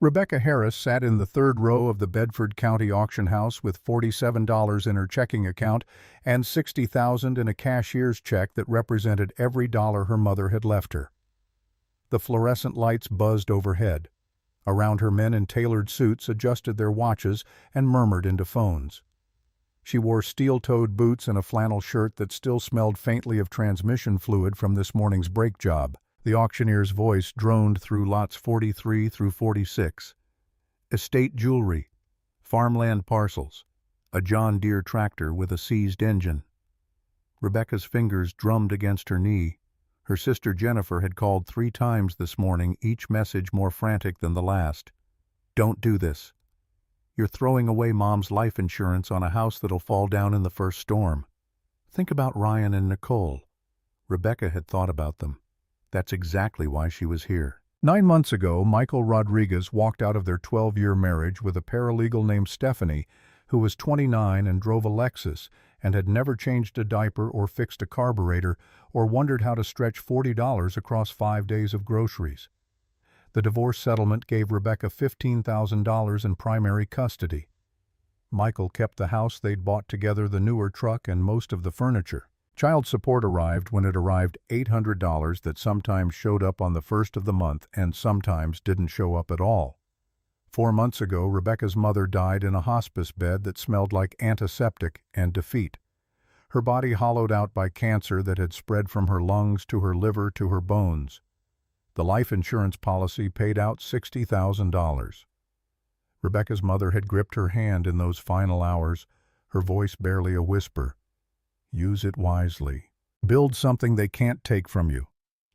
Rebecca Harris sat in the third row of the Bedford County auction house with $47 in her checking account and $60,000 in a cashier's check that represented every dollar her mother had left her. The fluorescent lights buzzed overhead. Around her, men in tailored suits adjusted their watches and murmured into phones. She wore steel-toed boots and a flannel shirt that still smelled faintly of transmission fluid from this morning's brake job. The auctioneer's voice droned through lots 43 through 46. Estate jewelry, farmland parcels, a John Deere tractor with a seized engine. Rebecca's fingers drummed against her knee. Her sister Jennifer had called 3 times this morning, each message more frantic than the last. "Don't do this. You're throwing away Mom's life insurance on a house that'll fall down in the first storm. Think about Ryan and Nicole." Rebecca had thought about them. That's exactly why she was here. 9 months ago, Michael Rodriguez walked out of their 12-year marriage with a paralegal named Stephanie, who was 29 and drove a Lexus and had never changed a diaper or fixed a carburetor or wondered how to stretch $40 across 5 days of groceries. The divorce settlement gave Rebecca $15,000 in primary custody. Michael kept the house they'd bought together, the newer truck, and most of the furniture. Child support arrived when it arrived, $800 that sometimes showed up on the first of the month and sometimes didn't show up at all. 4 months ago, Rebecca's mother died in a hospice bed that smelled like antiseptic and defeat. Her body hollowed out by cancer that had spread from her lungs to her liver to her bones. The life insurance policy paid out $60,000. Rebecca's mother had gripped her hand in those final hours, her voice barely a whisper. Use it wisely. Build something they can't take from you.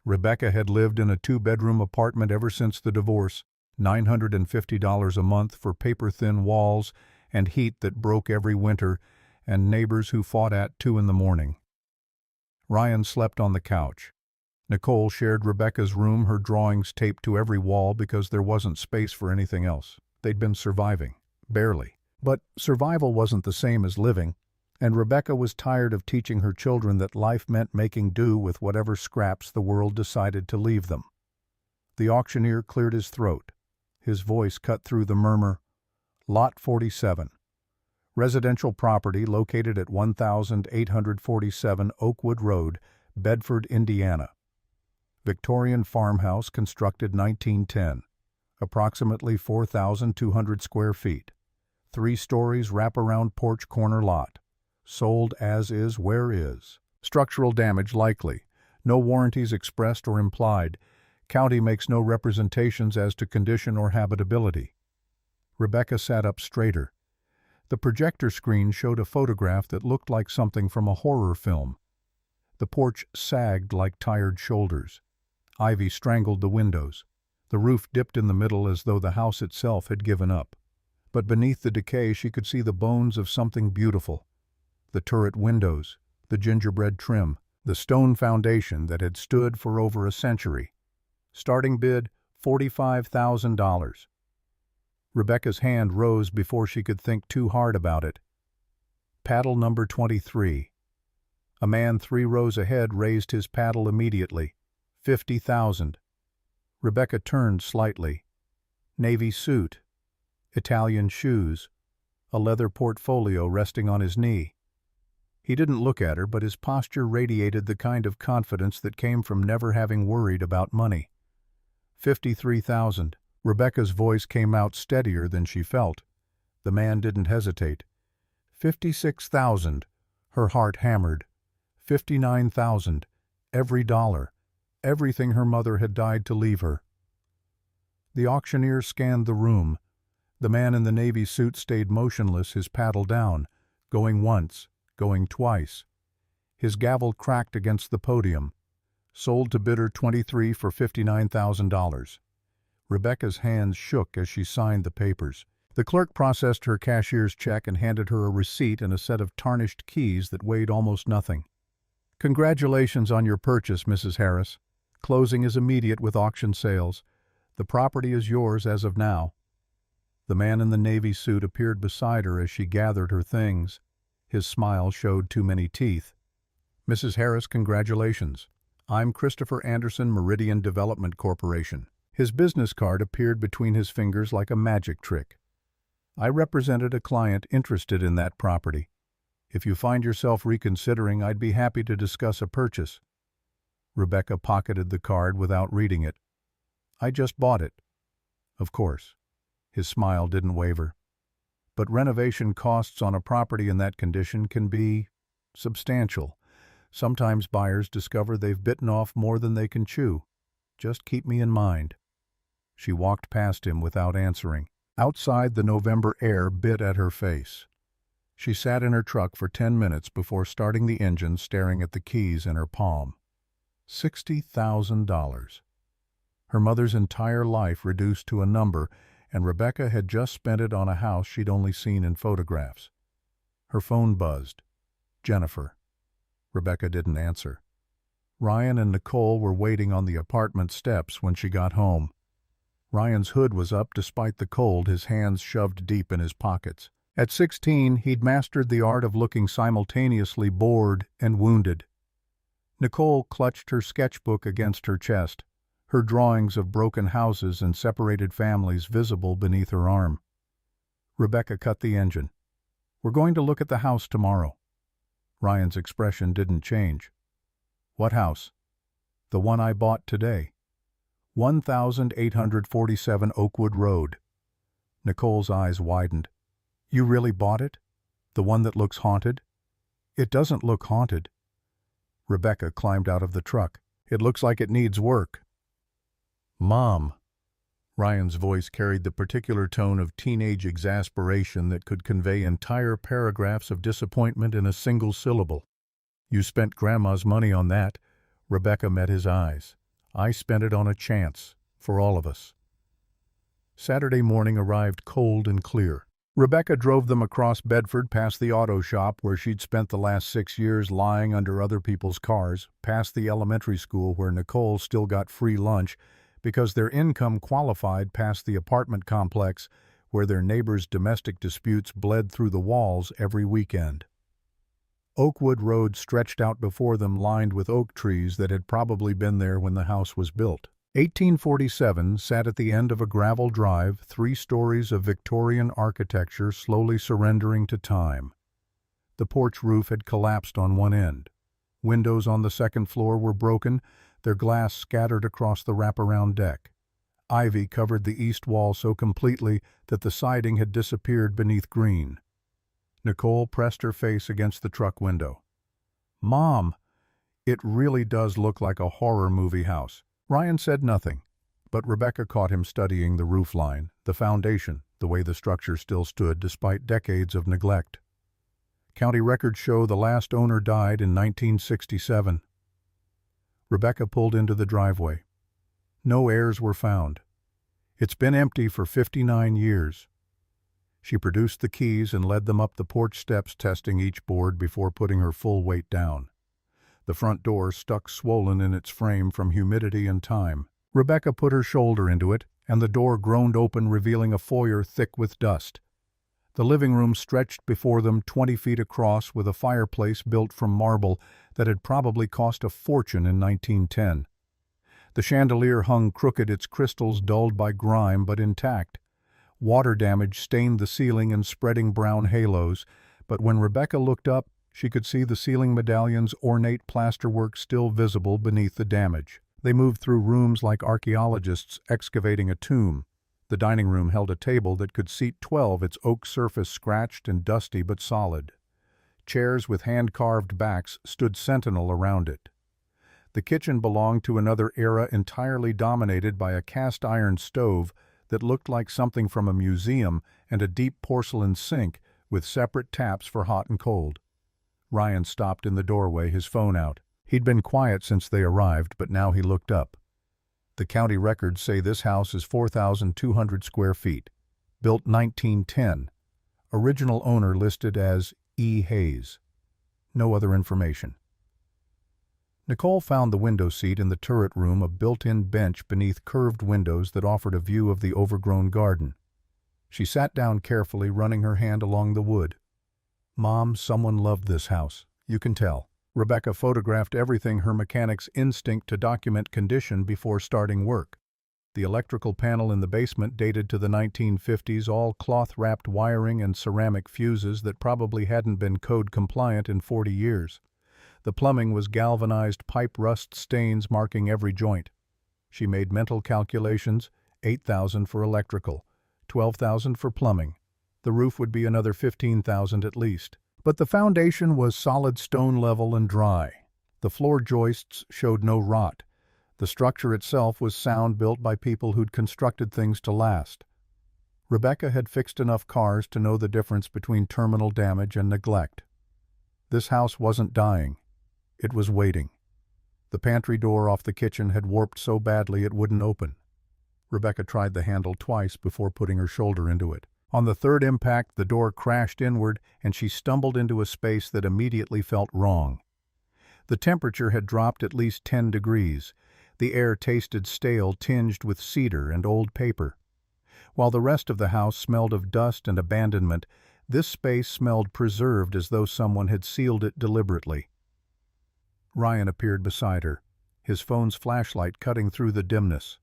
Rebecca had lived in a 2-bedroom apartment ever since the divorce, $950 a month for paper-thin walls and heat that broke every winter, and neighbors who fought at 2 in the morning. Ryan slept on the couch. Nicole shared Rebecca's room, her drawings taped to every wall because there wasn't space for anything else. They'd been surviving, barely. But survival wasn't the same as living, and Rebecca was tired of teaching her children that life meant making do with whatever scraps the world decided to leave them. The auctioneer cleared his throat. His voice cut through the murmur. Lot 47. Residential property located at 1847 Oakwood Road, Bedford, Indiana. Victorian farmhouse constructed 1910. Approximately 4,200 square feet. 3 stories, wraparound porch, corner lot. Sold as is, where is. Structural damage likely. No warranties expressed or implied. County makes no representations as to condition or habitability. Rebecca sat up straighter. The projector screen showed a photograph that looked like something from a horror film. The porch sagged like tired shoulders. Ivy strangled the windows. The roof dipped in the middle as though the house itself had given up. But beneath the decay she could see the bones of something beautiful. The turret windows, the gingerbread trim, the stone foundation that had stood for over a century. Starting bid, $45,000. Rebecca's hand rose before she could think too hard about it. Paddle number 23. A man 3 rows ahead raised his paddle immediately. $50,000. Rebecca turned slightly. Navy suit. Italian shoes. A leather portfolio resting on his knee. He didn't look at her, but his posture radiated the kind of confidence that came from never having worried about money. $53,000. Rebecca's voice came out steadier than she felt. The man didn't hesitate. $56,000. Her heart hammered. $59,000. Every dollar. Everything her mother had died to leave her. The auctioneer scanned the room. The man in the navy suit stayed motionless, his paddle down, going once, going twice. His gavel cracked against the podium. Sold to bidder 23 for $59,000. Rebecca's hands shook as she signed the papers. The clerk processed her cashier's check and handed her a receipt and a set of tarnished keys that weighed almost nothing. "Congratulations on your purchase, Mrs. Harris. Closing is immediate with auction sales. The property is yours as of now." The man in the navy suit appeared beside her as she gathered her things. His smile showed too many teeth. "Mrs. Harris, congratulations. I'm Christopher Anderson, Meridian Development Corporation. His business card appeared between his fingers like a magic trick. I represented a client interested in that property. If you find yourself reconsidering, I'd be happy to discuss a purchase. Rebecca pocketed the card without reading it. I just bought it. Of course. His smile didn't waver. But renovation costs on a property in that condition can be substantial. Sometimes buyers discover they've bitten off more than they can chew. Just keep me in mind. She walked past him without answering. Outside, the November air bit at her face. She sat in her truck for 10 minutes before starting the engine, staring at the keys in her palm. $60,000. Her mother's entire life reduced to a number, and Rebecca had just spent it on a house she'd only seen in photographs. Her phone buzzed. Jennifer. Rebecca didn't answer. Ryan and Nicole were waiting on the apartment steps when she got home. Ryan's hood was up despite the cold, his hands shoved deep in his pockets. At 16, he'd mastered the art of looking simultaneously bored and wounded. Nicole clutched her sketchbook against her chest, her drawings of broken houses and separated families visible beneath her arm. Rebecca cut the engine. "We're going to look at the house tomorrow." Ryan's expression didn't change. "What house?" "The one I bought today. 1847 Oakwood Road." Nicole's eyes widened. "You really bought it? The one that looks haunted?" "It doesn't look haunted." Rebecca climbed out of the truck. "It looks like it needs work." "Mom." Ryan's voice carried the particular tone of teenage exasperation that could convey entire paragraphs of disappointment in a single syllable. "You spent Grandma's money on that." Rebecca met his eyes. "I spent it on a chance, for all of us." Saturday morning arrived cold and clear. Rebecca drove them across Bedford, past the auto shop where she'd spent the last 6 years lying under other people's cars, past the elementary school where Nicole still got free lunch because their income qualified, past the apartment complex where their neighbors' domestic disputes bled through the walls every weekend. Oakwood Road stretched out before them, lined with oak trees that had probably been there when the house was built. 1847 sat at the end of a gravel drive, 3 stories of Victorian architecture slowly surrendering to time. The porch roof had collapsed on one end. Windows on the second floor were broken, their glass scattered across the wraparound deck. Ivy covered the east wall so completely that the siding had disappeared beneath green. Nicole pressed her face against the truck window. "Mom, it really does look like a horror movie house." Ryan said nothing, but Rebecca caught him studying the roofline, the foundation, the way the structure still stood despite decades of neglect. County records show the last owner died in 1967. Rebecca pulled into the driveway. No heirs were found. "It's been empty for 59 years. She produced the keys and led them up the porch steps, testing each board before putting her full weight down. The front door stuck swollen in its frame from humidity and time. Rebecca put her shoulder into it, and the door groaned open, revealing a foyer thick with dust. The living room stretched before them 20 feet across, with a fireplace built from marble that had probably cost a fortune in 1910. The chandelier hung crooked, its crystals dulled by grime but intact. Water damage stained the ceiling in spreading brown halos, but when Rebecca looked up, she could see the ceiling medallions' ornate plasterwork still visible beneath the damage. They moved through rooms like archaeologists excavating a tomb. The dining room held a table that could seat 12, its oak surface scratched and dusty but solid. Chairs with hand-carved backs stood sentinel around it. The kitchen belonged to another era, entirely dominated by a cast-iron stove that looked like something from a museum, and a deep porcelain sink with separate taps for hot and cold. Ryan stopped in the doorway, his phone out. He'd been quiet since they arrived, but now he looked up. The county records say this house is 4,200 square feet. Built 1910. Original owner listed as E. Hayes. No other information. Nicole found the window seat in the turret room, a built-in bench beneath curved windows that offered a view of the overgrown garden. She sat down carefully, running her hand along the wood. "Mom, someone loved this house. You can tell." Rebecca photographed everything, her mechanic's instinct to document condition before starting work. The electrical panel in the basement dated to the 1950s, all cloth-wrapped wiring and ceramic fuses that probably hadn't been code compliant in 40 years. The plumbing was galvanized pipe rust stains marking every joint. She made mental calculations, $8,000 for electrical, $12,000 for plumbing. The roof would be another $15,000 at least. But the foundation was solid stone level and dry. The floor joists showed no rot. The structure itself was sound, built by people who'd constructed things to last. Rebecca had fixed enough cars to know the difference between terminal damage and neglect. This house wasn't dying. It was waiting. The pantry door off the kitchen had warped so badly it wouldn't open. Rebecca tried the handle twice before putting her shoulder into it. On the third impact, the door crashed inward, and she stumbled into a space that immediately felt wrong. The temperature had dropped at least 10 degrees. The air tasted stale, tinged with cedar and old paper. While the rest of the house smelled of dust and abandonment, this space smelled preserved, as though someone had sealed it deliberately. Ryan appeared beside her, his phone's flashlight cutting through the dimness.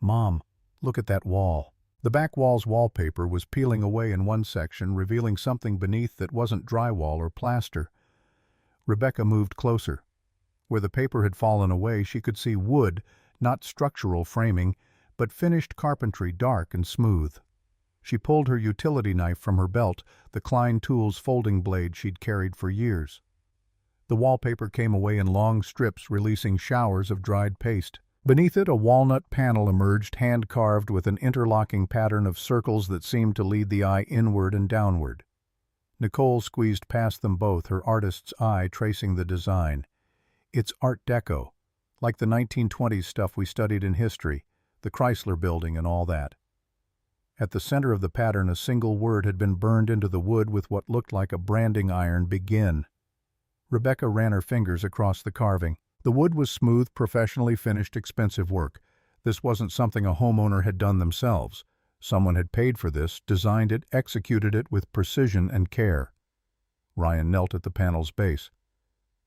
"Mom, look at that wall." The back wall's wallpaper was peeling away in one section, revealing something beneath that wasn't drywall or plaster. Rebecca moved closer. Where the paper had fallen away, she could see wood, not structural framing, but finished carpentry, dark and smooth. She pulled her utility knife from her belt, the Klein Tools folding blade she'd carried for years. The wallpaper came away in long strips, releasing showers of dried paste. Beneath it, a walnut panel emerged, hand-carved with an interlocking pattern of circles that seemed to lead the eye inward and downward. Nicole squeezed past them both, her artist's eye tracing the design. It's Art Deco, like the 1920s stuff we studied in history, the Chrysler Building and all that. At the center of the pattern, a single word had been burned into the wood with what looked like a branding iron: begin. Rebecca ran her fingers across the carving. The wood was smooth, professionally finished, expensive work. This wasn't something a homeowner had done themselves. Someone had paid for this, designed it, executed it with precision and care. Ryan knelt at the panel's base.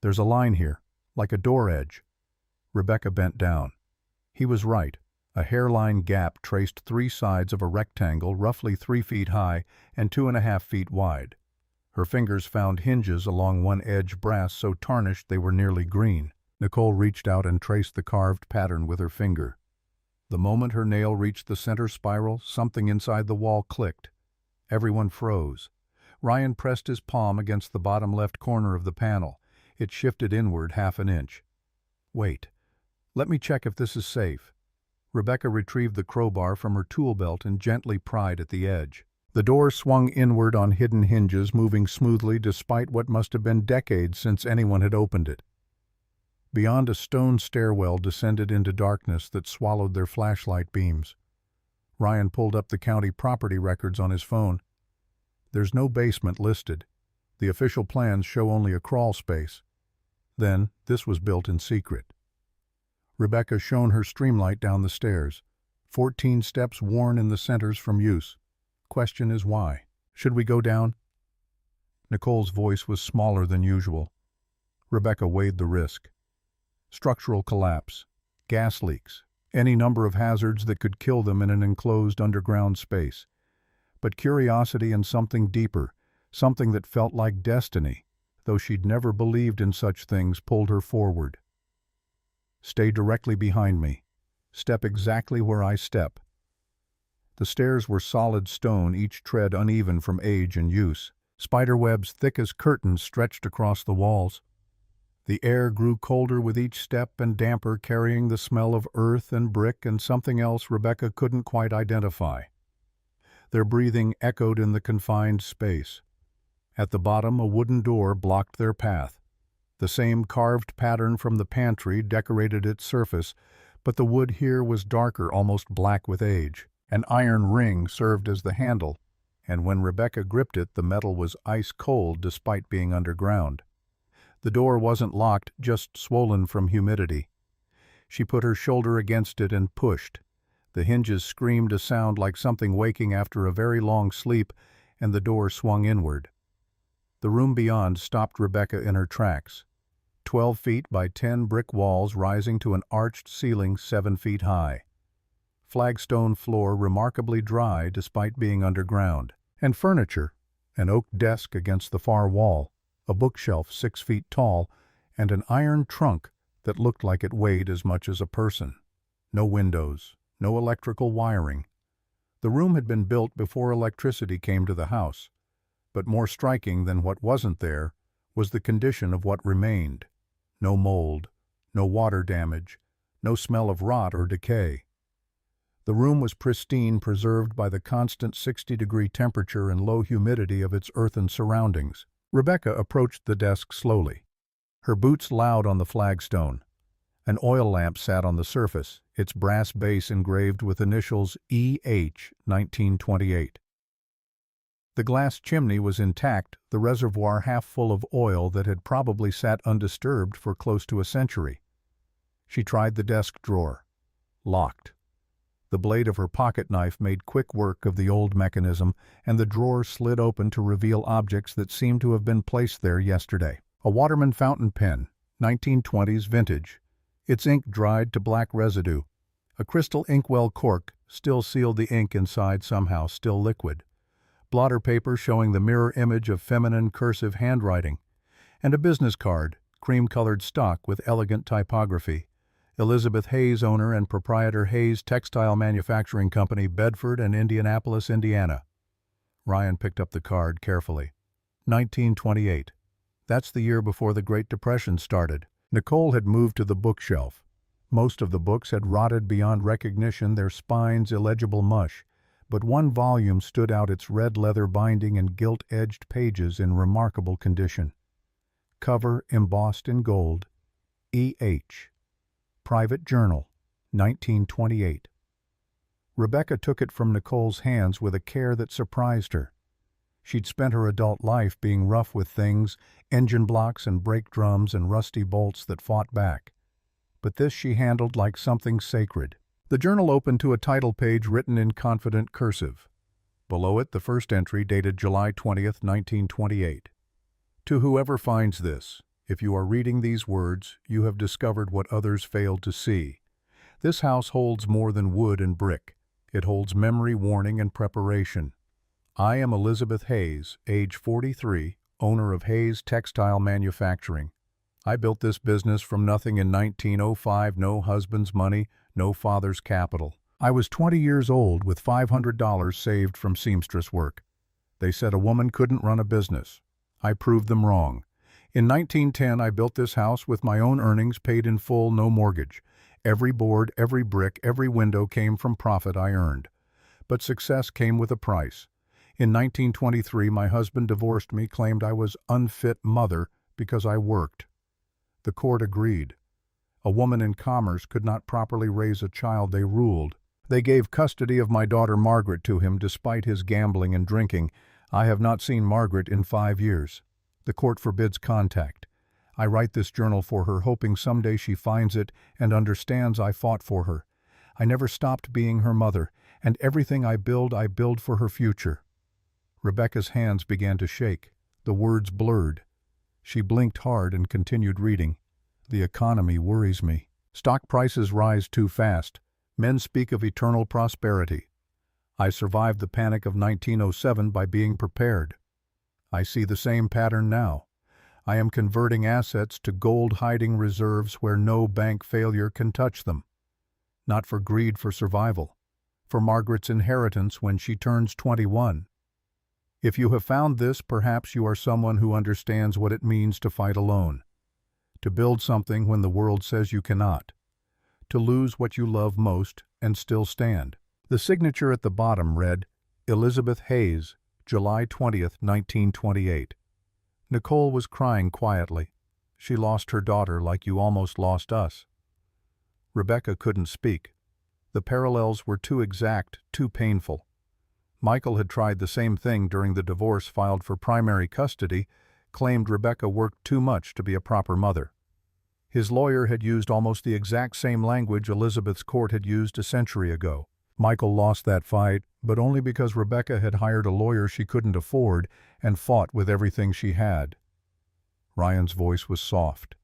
"There's a line here, like a door edge." Rebecca bent down. He was right. A hairline gap traced 3 sides of a rectangle roughly 3 feet high and 2.5 feet wide. Her fingers found hinges along one edge, brass so tarnished they were nearly green. Nicole reached out and traced the carved pattern with her finger. The moment her nail reached the center spiral, something inside the wall clicked. Everyone froze. Ryan pressed his palm against the bottom left corner of the panel. It shifted inward 1/2 inch. "Wait. Let me check if this is safe." Rebecca retrieved the crowbar from her tool belt and gently pried at the edge. The door swung inward on hidden hinges, moving smoothly despite what must have been decades since anyone had opened it. Beyond, a stone stairwell descended into darkness that swallowed their flashlight beams. Ryan pulled up the county property records on his phone. There's no basement listed. The official plans show only a crawl space. Then, this was built in secret. Rebecca shone her streamlight down the stairs. 14 steps worn in the centers from use. Question is why? Should we go down? Nicole's voice was smaller than usual. Rebecca weighed the risk. Structural collapse, gas leaks, any number of hazards that could kill them in an enclosed underground space. But curiosity and something deeper, something that felt like destiny, though she'd never believed in such things, pulled her forward. "Stay directly behind me. Step exactly where I step." The stairs were solid stone, each tread uneven from age and use. Spiderwebs thick as curtains stretched across the walls. The air grew colder with each step and damper, carrying the smell of earth and brick and something else Rebecca couldn't quite identify. Their breathing echoed in the confined space. At the bottom, a wooden door blocked their path. The same carved pattern from the pantry decorated its surface, but the wood here was darker, almost black with age. An iron ring served as the handle, and when Rebecca gripped it, the metal was ice cold despite being underground. The door wasn't locked, just swollen from humidity. She put her shoulder against it and pushed. The hinges screamed a sound like something waking after a very long sleep, and the door swung inward. The room beyond stopped Rebecca in her tracks. 12 feet by 10 brick walls rising to an arched ceiling 7 feet high. flagstone floor remarkably dry despite being underground, and furniture, an oak desk against the far wall, a bookshelf 6 feet tall, and an iron trunk that looked like it weighed as much as a person. No windows, no electrical wiring. The room had been built before electricity came to the house, but more striking than what wasn't there was the condition of what remained. No mold, no water damage, no smell of rot or decay. The room was pristine, preserved by the constant 60-degree temperature and low humidity of its earthen surroundings. Rebecca approached the desk slowly, her boots loud on the flagstone. An oil lamp sat on the surface, its brass base engraved with initials E.H. 1928. The glass chimney was intact, the reservoir half full of oil that had probably sat undisturbed for close to a century. She tried the desk drawer. Locked. The blade of her pocket knife made quick work of the old mechanism, and the drawer slid open to reveal objects that seemed to have been placed there yesterday. A Waterman fountain pen, 1920s vintage, its ink dried to black residue. A crystal inkwell cork still sealed the ink inside, somehow still liquid. Blotter paper showing the mirror image of feminine cursive handwriting. And a business card, cream-colored stock with elegant typography. Elizabeth Hayes, owner and proprietor, Hayes Textile Manufacturing Company, Bedford and Indianapolis, Indiana. Ryan picked up the card carefully. 1928. That's the year before the Great Depression started. Nicole had moved to the bookshelf. Most of the books had rotted beyond recognition, their spines illegible mush, but one volume stood out, its red leather binding and gilt-edged pages in remarkable condition. Cover embossed in gold. E.H. Private Journal, 1928. Rebecca took it from Nicole's hands with a care that surprised her. She'd spent her adult life being rough with things, engine blocks and brake drums and rusty bolts that fought back. But this she handled like something sacred. The journal opened to a title page written in confident cursive. Below it, the first entry dated July 20th, 1928. To whoever finds this, if you are reading these words, you have discovered what others failed to see. This house holds more than wood and brick. It holds memory, warning, and preparation. I am Elizabeth Hayes, age 43, owner of Hayes Textile Manufacturing. I built this business from nothing in 1905, no husband's money, no father's capital. I was 20 years old with $500 saved from seamstress work. They said a woman couldn't run a business. I proved them wrong. In 1910, I built this house with my own earnings, paid in full, no mortgage. Every board, every brick, every window came from profit I earned. But success came with a price. In 1923, my husband divorced me, claimed I was unfit mother because I worked. The court agreed. A woman in commerce could not properly raise a child, they ruled. They gave custody of my daughter Margaret to him despite his gambling and drinking. I have not seen Margaret in 5 years. The court forbids contact. I write this journal for her, hoping someday she finds it and understands I fought for her. I never stopped being her mother, and everything I build for her future. Rebecca's hands began to shake. The words blurred. She blinked hard and continued reading. The economy worries me. Stock prices rise too fast. Men speak of eternal prosperity. I survived the panic of 1907 by being prepared. I see the same pattern now. I am converting assets to gold-hiding reserves where no bank failure can touch them. Not for greed, for survival. For Margaret's inheritance when she turns 21. If you have found this, perhaps you are someone who understands what it means to fight alone. To build something when the world says you cannot. To lose what you love most and still stand. The signature at the bottom read, Elizabeth Hayes, July 20th, 1928. Nicole was crying quietly. She lost her daughter like you almost lost us. Rebecca couldn't speak. The parallels were too exact, too painful. Michael had tried the same thing during the divorce, filed for primary custody, claimed Rebecca worked too much to be a proper mother. His lawyer had used almost the exact same language Elizabeth's court had used a century ago. Michael lost that fight, but only because Rebecca had hired a lawyer she couldn't afford and fought with everything she had. Ryan's voice was soft.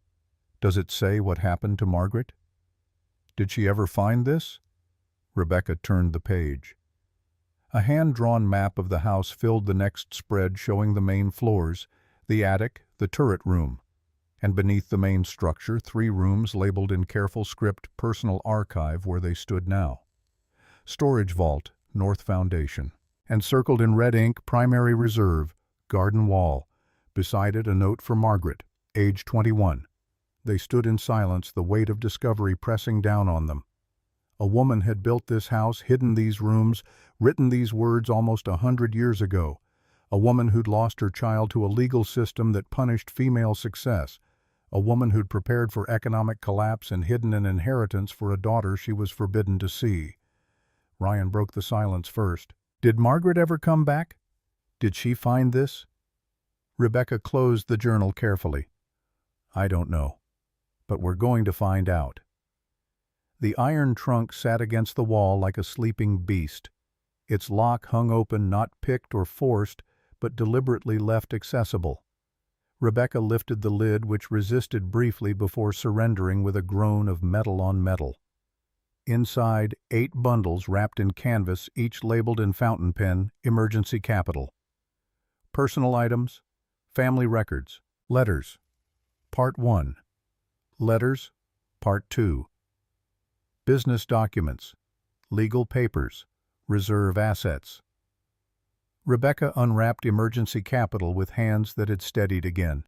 Does it say what happened to Margaret? Did she ever find this? Rebecca turned the page. A hand-drawn map of the house filled the next spread, showing the main floors, the attic, the turret room, and beneath the main structure, 3 rooms labeled in careful script personal archive where they stood now. Storage vault, north foundation, and circled in red ink, primary reserve, garden wall. Beside it, a note for Margaret, age 21. They stood in silence, the weight of discovery pressing down on them. A woman had built this house, hidden these rooms, written these words almost 100 years ago. A woman who'd lost her child to a legal system that punished female success. A woman who'd prepared for economic collapse and hidden an inheritance for a daughter she was forbidden to see. Ryan broke the silence first. Did Margaret ever come back? Did she find this? Rebecca closed the journal carefully. I don't know, but we're going to find out. The iron trunk sat against the wall like a sleeping beast. Its lock hung open, not picked or forced, but deliberately left accessible. Rebecca lifted the lid, which resisted briefly before surrendering with a groan of metal on metal. Inside, 8 bundles wrapped in canvas, each labeled in fountain pen, Emergency Capital. Personal items, family records, letters. Part 1. Letters. Part 2. Business documents, legal papers, reserve assets. Rebecca unwrapped Emergency Capital with hands that had steadied again.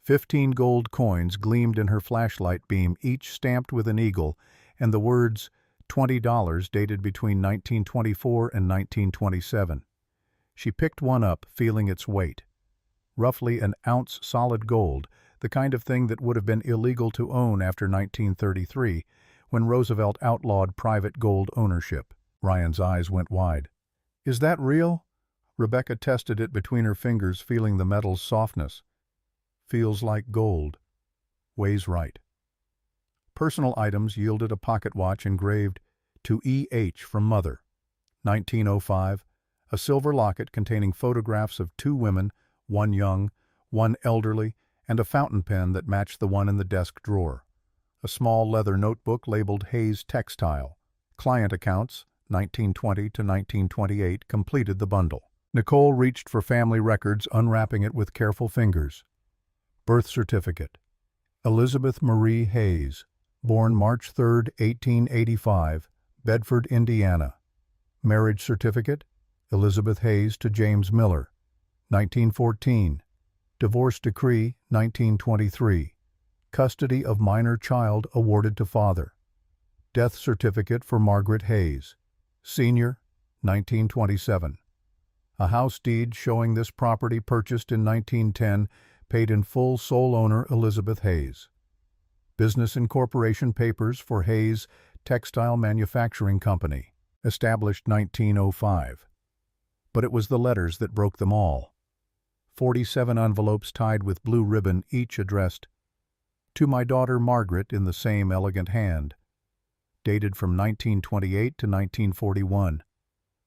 15 gold coins gleamed in her flashlight beam, each stamped with an eagle, and the words $20 dated between 1924 and 1927. She picked one up, feeling its weight. Roughly an ounce solid gold, the kind of thing that would have been illegal to own after 1933, when Roosevelt outlawed private gold ownership. Ryan's eyes went wide. Is that real? Rebecca tested it between her fingers, feeling the metal's softness. Feels like gold. Weighs right. Personal items yielded a pocket watch engraved to E.H. from Mother. 1905, a silver locket containing photographs of 2 women, one young, one elderly, and a fountain pen that matched the one in the desk drawer. A small leather notebook labeled Hayes Textile. Client accounts, 1920 to 1928, completed the bundle. Nicole reached for family records, unwrapping it with careful fingers. Birth certificate. Elizabeth Marie Hayes, born March 3, 1885, Bedford, Indiana. Marriage certificate. Elizabeth Hayes to James Miller, 1914. Divorce decree, 1923. Custody of minor child awarded to father. Death certificate for Margaret Hayes, senior, 1927. A house deed showing this property purchased in 1910, paid in full, sole owner Elizabeth Hayes. Business incorporation papers for Hayes Textile Manufacturing Company, established 1905. But it was the letters that broke them all. 47 envelopes tied with blue ribbon, each addressed to my daughter Margaret in the same elegant hand. Dated from 1928 to 1941.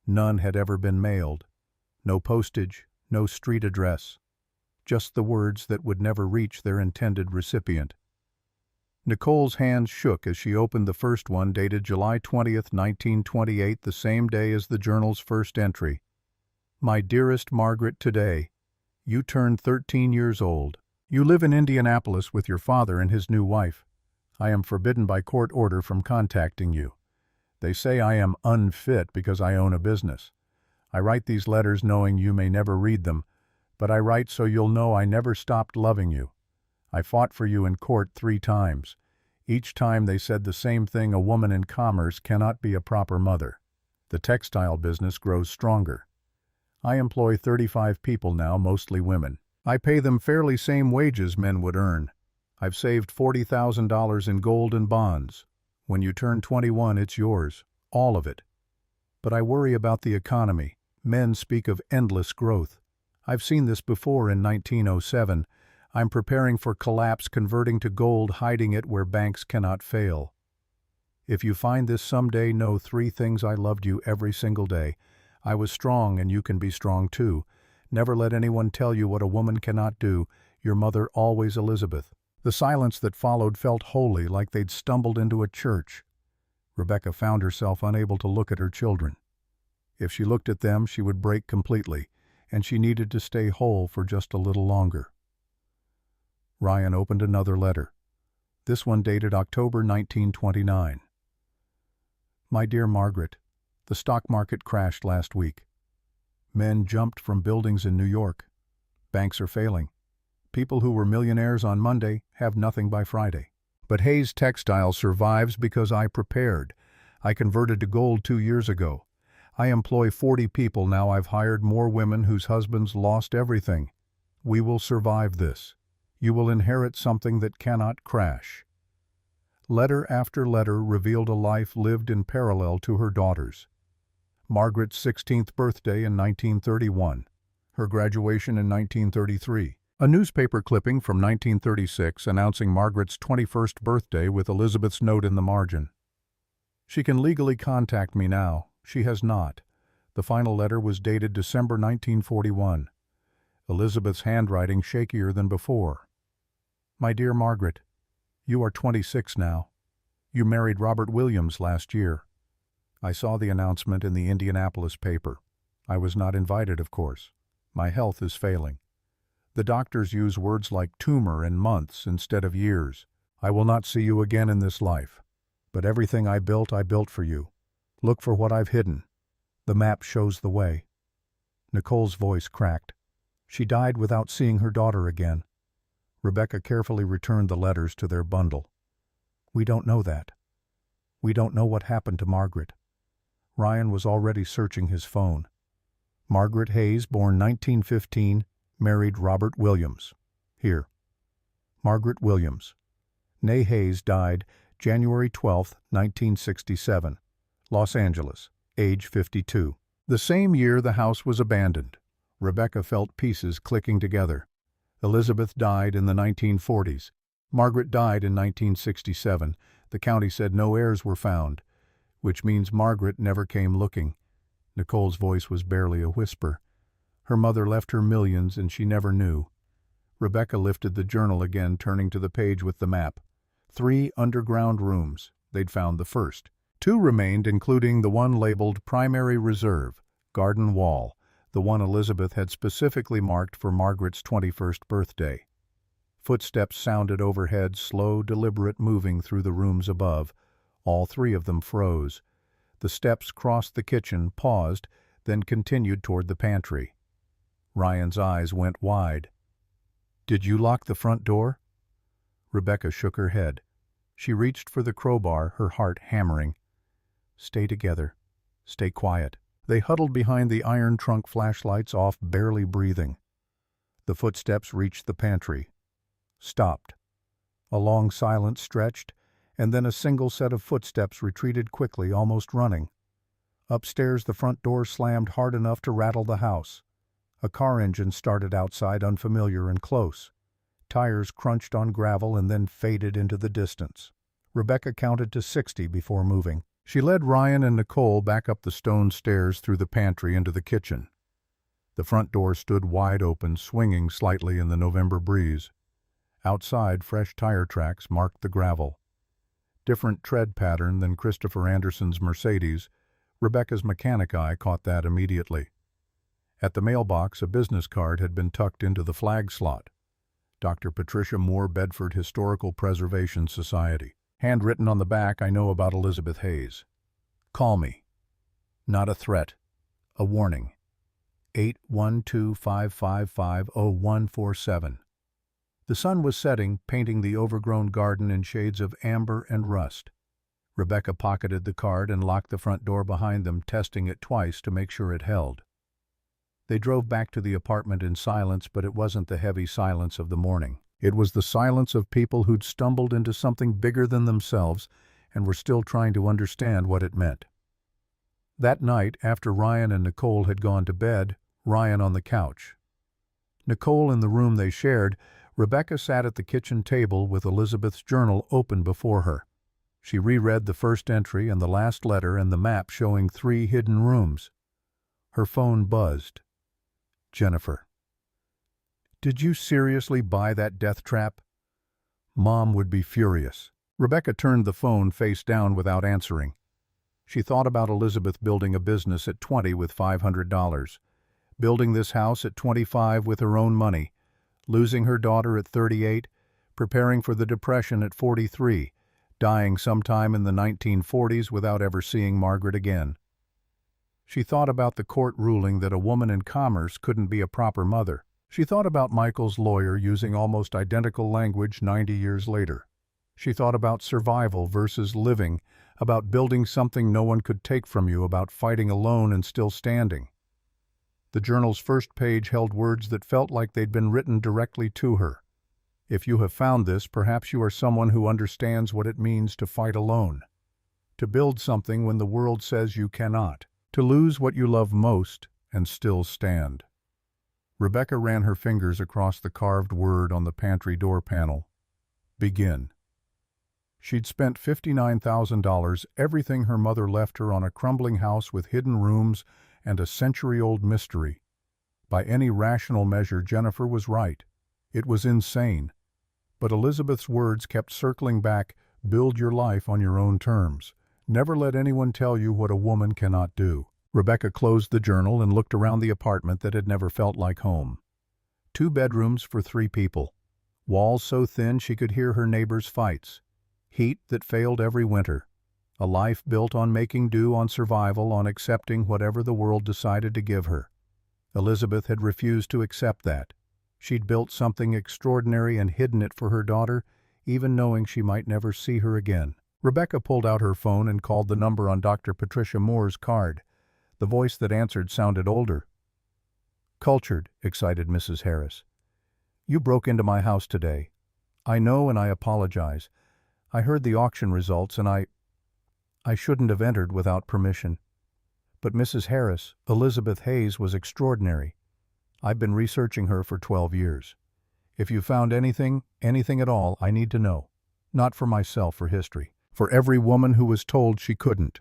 None had ever been mailed. No postage, no street address. Just the words that would never reach their intended recipient. Nicole's hands shook as she opened the first one, dated July 20, 1928, the same day as the journal's first entry. My dearest Margaret, today, you turned 13 years old. You live in Indianapolis with your father and his new wife. I am forbidden by court order from contacting you. They say I am unfit because I own a business. I write these letters knowing you may never read them, but I write so you'll know I never stopped loving you. I fought for you in court 3 times. Each time they said the same thing: a woman in commerce cannot be a proper mother. The textile business grows stronger. I employ 35 people now, mostly women. I pay them fairly same wages men would earn. I've saved $40,000 in gold and bonds. When you turn 21, it's yours, all of it. But I worry about the economy. Men speak of endless growth. I've seen this before in 1907. I'm preparing for collapse, converting to gold, hiding it where banks cannot fail. If you find this someday, know 3 things: I loved you every single day. I was strong and you can be strong too. Never let anyone tell you what a woman cannot do. Your mother, always, Elizabeth. The silence that followed felt holy, like they'd stumbled into a church. Rebecca found herself unable to look at her children. If she looked at them, she would break completely, and she needed to stay whole for just a little longer. Ryan opened another letter, this one dated October 1929. My dear Margaret, the stock market crashed last week. Men jumped from buildings in New York. Banks are failing. People who were millionaires on Monday have nothing by Friday. But Hayes Textile survives because I prepared. I converted to gold 2 years ago. I employ 40 people now. I've hired more women whose husbands lost everything. We will survive this. You will inherit something that cannot crash. Letter after letter revealed a life lived in parallel to her daughters. Margaret's 16th birthday in 1931. Her graduation in 1933. A newspaper clipping from 1936 announcing Margaret's 21st birthday with Elizabeth's note in the margin. She can legally contact me now. She has not. The final letter was dated December 1941. Elizabeth's handwriting shakier than before. My dear Margaret, you are 26 now. You married Robert Williams last year. I saw the announcement in the Indianapolis paper. I was not invited, of course. My health is failing. The doctors use words like tumor and months instead of years. I will not see you again in this life. But everything I built for you. Look for what I've hidden. The map shows the way. Nicole's voice cracked. She died without seeing her daughter again. Rebecca carefully returned the letters to their bundle. We don't know that. We don't know what happened to Margaret. Ryan was already searching his phone. Margaret Hayes, born 1915, married Robert Williams. Here. Margaret Williams. Née Hayes died January 12, 1967. Los Angeles, age 52. The same year the house was abandoned. Rebecca felt pieces clicking together. Elizabeth died in the 1940s. Margaret died in 1967. The county said no heirs were found, which means Margaret never came looking. Nicole's voice was barely a whisper. Her mother left her millions and she never knew. Rebecca lifted the journal again, turning to the page with the map. 3 underground rooms. They'd found the first. 2 remained, including the one labeled Primary Reserve, Garden Wall, the one Elizabeth had specifically marked for Margaret's 21st birthday. Footsteps sounded overhead, slow, deliberate moving through the rooms above. All 3 of them froze. The steps crossed the kitchen, paused, then continued toward the pantry. Ryan's eyes went wide. Did you lock the front door? Rebecca shook her head. She reached for the crowbar, her heart hammering. Stay together. Stay quiet. They huddled behind the iron trunk flashlights off, barely breathing. The footsteps reached the pantry. Stopped. A long silence stretched, and then a single set of footsteps retreated quickly, almost running. Upstairs, the front door slammed hard enough to rattle the house. A car engine started outside, unfamiliar and close. Tires crunched on gravel and then faded into the distance. Rebecca counted to 60 before moving. She led Ryan and Nicole back up the stone stairs through the pantry into the kitchen. The front door stood wide open, swinging slightly in the November breeze. Outside, fresh tire tracks marked the gravel. Different tread pattern than Christopher Anderson's Mercedes. Rebecca's mechanic eye caught that immediately. At the mailbox, a business card had been tucked into the flag slot. Dr. Patricia Moore, Bedford Historical Preservation Society. Handwritten on the back, I know about Elizabeth Hayes. Call me. Not a threat. A warning. 812-555-0147. The sun was setting, painting the overgrown garden in shades of amber and rust. Rebecca pocketed the card and locked the front door behind them, testing it twice to make sure it held. They drove back to the apartment in silence, but it wasn't the heavy silence of the morning. It was the silence of people who'd stumbled into something bigger than themselves and were still trying to understand what it meant. That night, after Ryan and Nicole had gone to bed, Ryan on the couch. Nicole in the room they shared, Rebecca sat at the kitchen table with Elizabeth's journal open before her. She reread the first entry and the last letter and the map showing 3 hidden rooms. Her phone buzzed. Jennifer. Did you seriously buy that death trap? Mom would be furious. Rebecca turned the phone face down without answering. She thought about Elizabeth building a business at 20 with $500, building this house at 25 with her own money, losing her daughter at 38, preparing for the Depression at 43, dying sometime in the 1940s without ever seeing Margaret again. She thought about the court ruling that a woman in commerce couldn't be a proper mother. She thought about Michael's lawyer using almost identical language 90 years later. She thought about survival versus living, about building something no one could take from you, about fighting alone and still standing. The journal's first page held words that felt like they'd been written directly to her. If you have found this, perhaps you are someone who understands what it means to fight alone, to build something when the world says you cannot, to lose what you love most and still stand. Rebecca ran her fingers across the carved word on the pantry door panel. Begin. She'd spent $59,000, everything her mother left her, on a crumbling house with hidden rooms and a century-old mystery. By any rational measure, Jennifer was right. It was insane. But Elizabeth's words kept circling back: build your life on your own terms. Never let anyone tell you what a woman cannot do. Rebecca closed the journal and looked around the apartment that had never felt like home. 2 bedrooms for 3 people. Walls so thin she could hear her neighbors' fights. Heat that failed every winter. A life built on making do, on survival, on accepting whatever the world decided to give her. Elizabeth had refused to accept that. She'd built something extraordinary and hidden it for her daughter, even knowing she might never see her again. Rebecca pulled out her phone and called the number on Dr. Patricia Moore's card. The voice that answered sounded older. "Cultured," excited Mrs. Harris. "You broke into my house today. I know, and I apologize. I heard the auction results and I shouldn't have entered without permission. But Mrs. Harris, Elizabeth Hayes was extraordinary. I've been researching her for 12 years. If you found anything at all, I need to know. Not for myself or history. For every woman who was told she couldn't."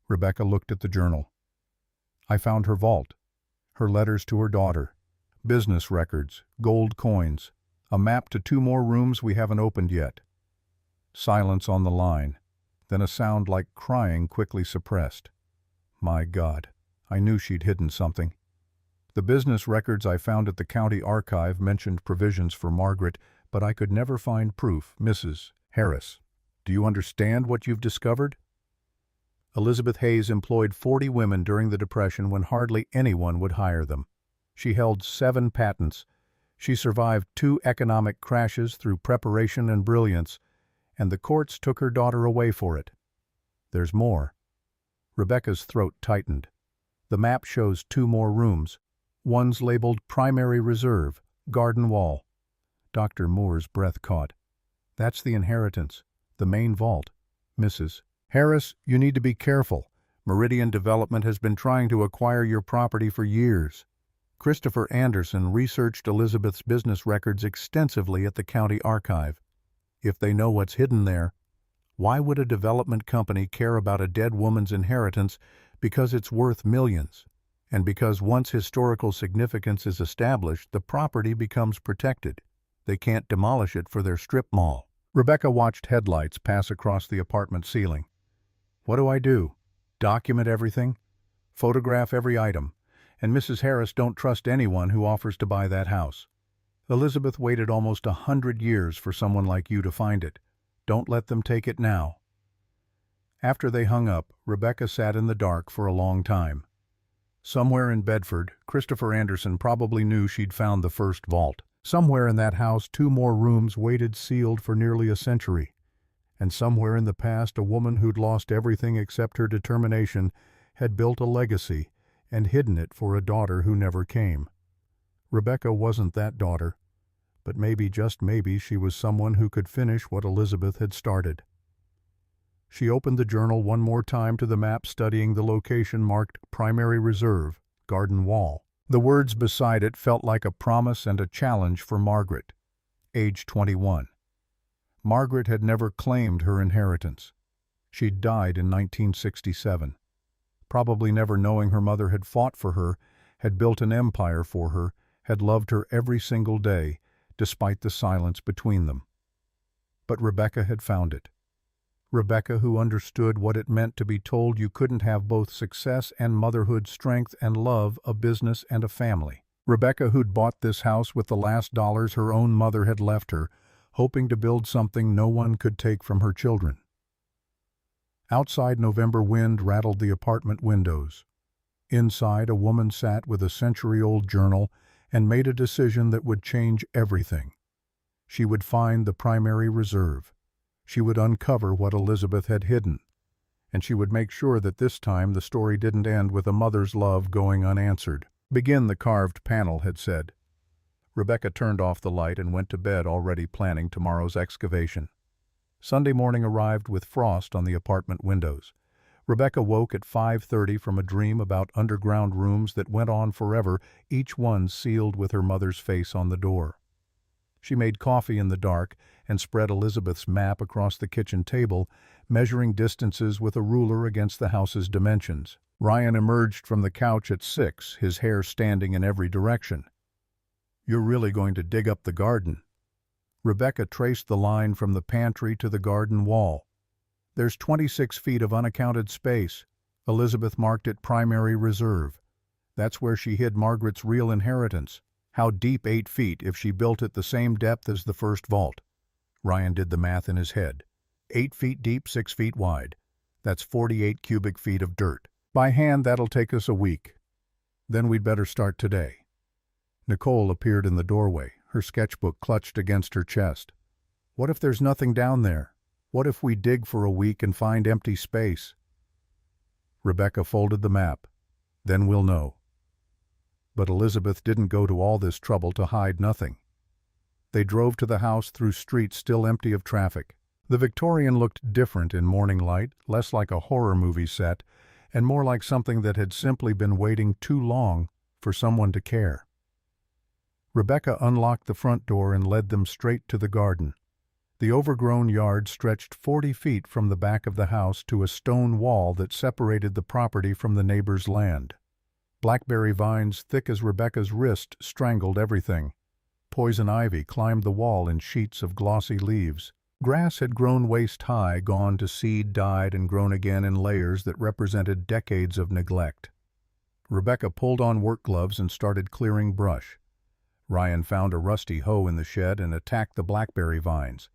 Rebecca looked at the journal. "I found her vault, her letters to her daughter, business records, gold coins, a map to 2 more rooms we haven't opened yet." Silence on the line, then a sound like crying quickly suppressed. "My God, I knew she'd hidden something." "The business records I found at the county archive mentioned provisions for Margaret, but I could never find proof. Mrs. Harris, do you understand what you've discovered?" Elizabeth Hayes employed 40 women during the Depression when hardly anyone would hire them. She held 7 patents. She survived 2 economic crashes through preparation and brilliance, and the courts took her daughter away for it. There's more. Rebecca's throat tightened. The map shows 2 more rooms. One's labeled Primary Reserve, Garden Wall. Dr. Moore's breath caught. "That's the inheritance, the main vault. Mrs. Harris, you need to be careful. Meridian Development has been trying to acquire your property for years." Christopher Anderson researched Elizabeth's business records extensively at the county archive. If they know what's hidden there, why would a development company care about a dead woman's inheritance? Because it's worth millions, and because once historical significance is established, the property becomes protected. They can't demolish it for their strip mall. Rebecca watched headlights pass across the apartment ceiling. "What do I do? Document everything? Photograph every item? And Mrs. Harris, don't trust anyone who offers to buy that house. Elizabeth waited almost 100 years for someone like you to find it. Don't let them take it now." After they hung up, Rebecca sat in the dark for a long time. Somewhere in Bedford, Christopher Anderson probably knew she'd found the first vault. Somewhere in that house, 2 more rooms waited sealed for nearly a century. And somewhere in the past, a woman who'd lost everything except her determination had built a legacy and hidden it for a daughter who never came. Rebecca wasn't that daughter, but maybe, just maybe, she was someone who could finish what Elizabeth had started. She opened the journal one more time to the map studying the location marked Primary Reserve, Garden Wall. The words beside it felt like a promise and a challenge for Margaret, age 21. Margaret had never claimed her inheritance. She'd died in 1967, probably never knowing her mother had fought for her, had built an empire for her, had loved her every single day, despite the silence between them. But Rebecca had found it. Rebecca, who understood what it meant to be told you couldn't have both success and motherhood, strength and love, a business and a family. Rebecca, who'd bought this house with the last dollars her own mother had left her, hoping to build something no one could take from her children. Outside, November wind rattled the apartment windows. Inside, a woman sat with a century-old journal and made a decision that would change everything. She would find the primary reserve. She would uncover what Elizabeth had hidden. And she would make sure that this time the story didn't end with a mother's love going unanswered. "Begin," the carved panel had said. Rebecca turned off the light and went to bed, already planning tomorrow's excavation. Sunday morning arrived with frost on the apartment windows. Rebecca woke at 5:30 from a dream about underground rooms that went on forever, each one sealed with her mother's face on the door. She made coffee in the dark and spread Elizabeth's map across the kitchen table, measuring distances with a ruler against the house's dimensions. Ryan emerged from the couch at 6, his hair standing in every direction. "You're really going to dig up the garden?" Rebecca traced the line from the pantry to the garden wall. "There's 26 feet of unaccounted space." Elizabeth marked it primary reserve. That's where she hid Margaret's real inheritance. How deep? 8 feet if she built it the same depth as the first vault. Ryan did the math in his head. 8 feet deep, 6 feet wide. That's 48 cubic feet of dirt. By hand, that'll take us a week. Then we'd better start today. Nicole appeared in the doorway, her sketchbook clutched against her chest. "What if there's nothing down there? What if we dig for a week and find empty space?" Rebecca folded the map. "Then we'll know." But Elizabeth didn't go to all this trouble to hide nothing. They drove to the house through streets still empty of traffic. The Victorian looked different in morning light, less like a horror movie set, and more like something that had simply been waiting too long for someone to care. Rebecca unlocked the front door and led them straight to the garden. The overgrown yard stretched 40 feet from the back of the house to a stone wall that separated the property from the neighbor's land. Blackberry vines thick as Rebecca's wrist strangled everything. Poison ivy climbed the wall in sheets of glossy leaves. Grass had grown waist-high, gone to seed, died, and grown again in layers that represented decades of neglect. Rebecca pulled on work gloves and started clearing brush. Ryan found a rusty hoe in the shed and attacked the blackberry vines.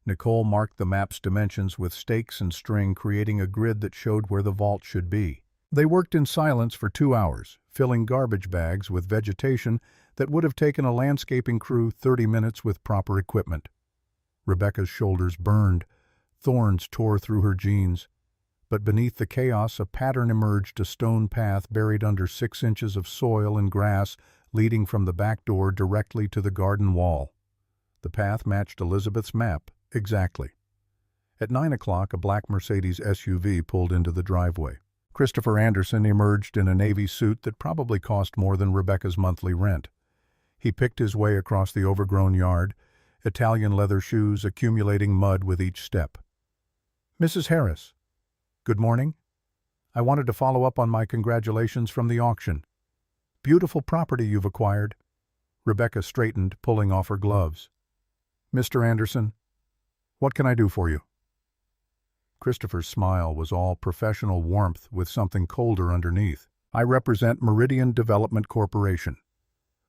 Nicole marked the map's dimensions with stakes and string, creating a grid that showed where the vault should be. They worked in silence for 2 hours, filling garbage bags with vegetation that would have taken a landscaping crew 30 minutes with proper equipment. Rebecca's shoulders burned. Thorns tore through her jeans. But beneath the chaos, a pattern emerged, a stone path buried under 6 inches of soil and grass, leading from the back door directly to the garden wall. The path matched Elizabeth's map exactly. At 9 o'clock, a black Mercedes SUV pulled into the driveway. Christopher Anderson emerged in a navy suit that probably cost more than Rebecca's monthly rent. He picked his way across the overgrown yard, Italian leather shoes accumulating mud with each step. "Mrs. Harris, good morning. I wanted to follow up on my congratulations from the auction. Beautiful property you've acquired." Rebecca straightened, pulling off her gloves. "Mr. Anderson, what can I do for you?" Christopher's smile was all professional warmth with something colder underneath. "I represent Meridian Development Corporation.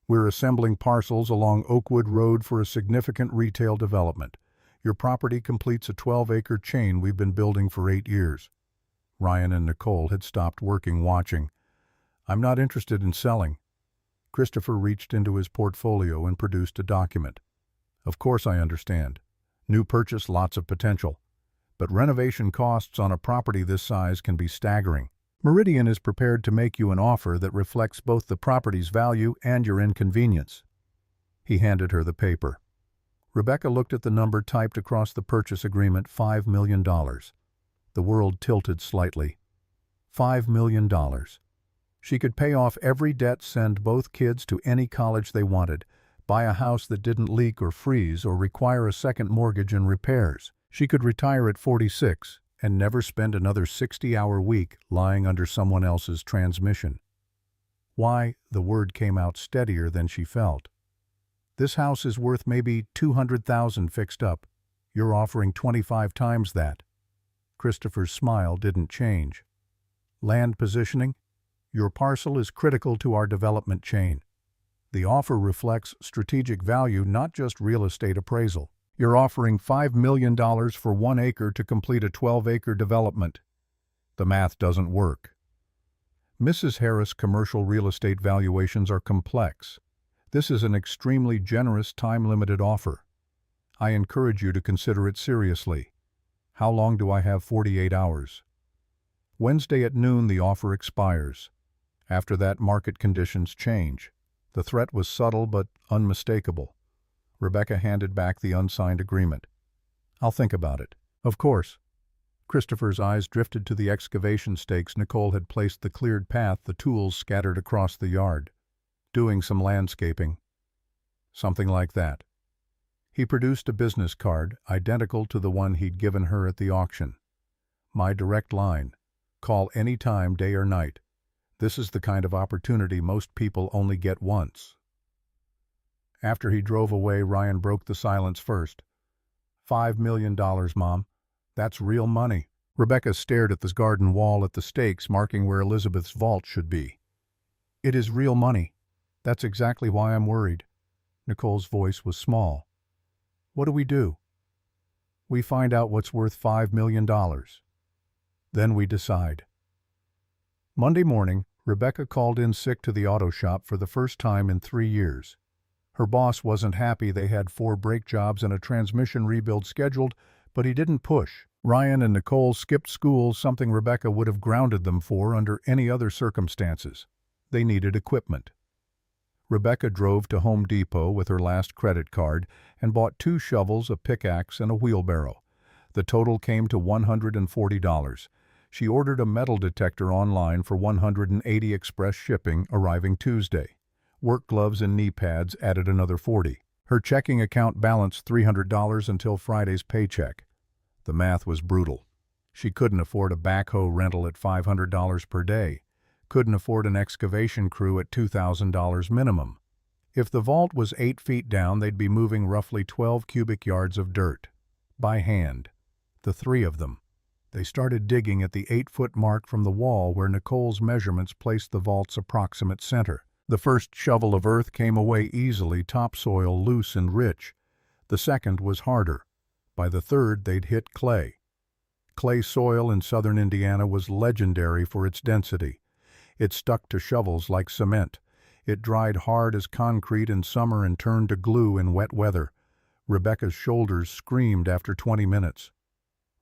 We're assembling parcels along Oakwood Road for a significant retail development. Your property completes a 12-acre chain we've been building for 8 years. Ryan and Nicole had stopped working, watching. "I'm not interested in selling." Christopher reached into his portfolio and produced a document. "Of course I understand. New purchase, lots of potential. But renovation costs on a property this size can be staggering. Meridian is prepared to make you an offer that reflects both the property's value and your inconvenience." He handed her the paper. Rebecca looked at the number typed across the purchase agreement, $5 million. The world tilted slightly. $5 million. She could pay off every debt, send both kids to any college they wanted, buy a house that didn't leak or freeze or require a second mortgage and repairs. She could retire at 46 and never spend another 60-hour week lying under someone else's transmission. "Why?" The word came out steadier than she felt. "This house is worth maybe $200,000 fixed up. You're offering 25 times that." Christopher's smile didn't change. Land positioning? Your parcel is critical to our development chain. The offer reflects strategic value, not just real estate appraisal. You're offering $5 million for 1 acre to complete a 12-acre development. The math doesn't work. Mrs. Harris, commercial real estate valuations are complex. This is an extremely generous, time-limited offer. I encourage you to consider it seriously. How long do I have? 48 hours. Wednesday at noon, the offer expires. After that, market conditions change. The threat was subtle but unmistakable. Rebecca handed back the unsigned agreement. I'll think about it. Of course. Christopher's eyes drifted to the excavation stakes Nicole had placed, the cleared path, the tools scattered across the yard. Doing some landscaping. Something like that. He produced a business card, identical to the one he'd given her at the auction. My direct line. Call any time, day or night. This is the kind of opportunity most people only get once. After he drove away, Ryan broke the silence first. $5 million, Mom. That's real money. Rebecca stared at the garden wall, at the stakes marking where Elizabeth's vault should be. It is real money. That's exactly why I'm worried. Nicole's voice was small. What do? We find out what's worth $5 million. Then we decide. Monday morning, Rebecca called in sick to the auto shop for the first time in 3 years. Her boss wasn't happy. They had 4 brake jobs and a transmission rebuild scheduled, but he didn't push. Ryan and Nicole skipped school, something Rebecca would have grounded them for under any other circumstances. They needed equipment. Rebecca drove to Home Depot with her last credit card and bought 2 shovels, a pickaxe, and a wheelbarrow. The total came to $140. She ordered a metal detector online for $180 express shipping, arriving Tuesday. Work gloves and knee pads added another $40. Her checking account balanced $300 until Friday's paycheck. The math was brutal. She couldn't afford a backhoe rental at $500 per day. Couldn't afford an excavation crew at $2,000 minimum. If the vault was 8 feet down, they'd be moving roughly 12 cubic yards of dirt. By hand. The 3 of them. They started digging at the 8-foot mark from the wall where Nicole's measurements placed the vault's approximate center. The first shovel of earth came away easily, topsoil loose and rich. The second was harder. By the third, they'd hit clay. Clay soil in southern Indiana was legendary for its density. It stuck to shovels like cement. It dried hard as concrete in summer and turned to glue in wet weather. Rebecca's shoulders screamed after 20 minutes.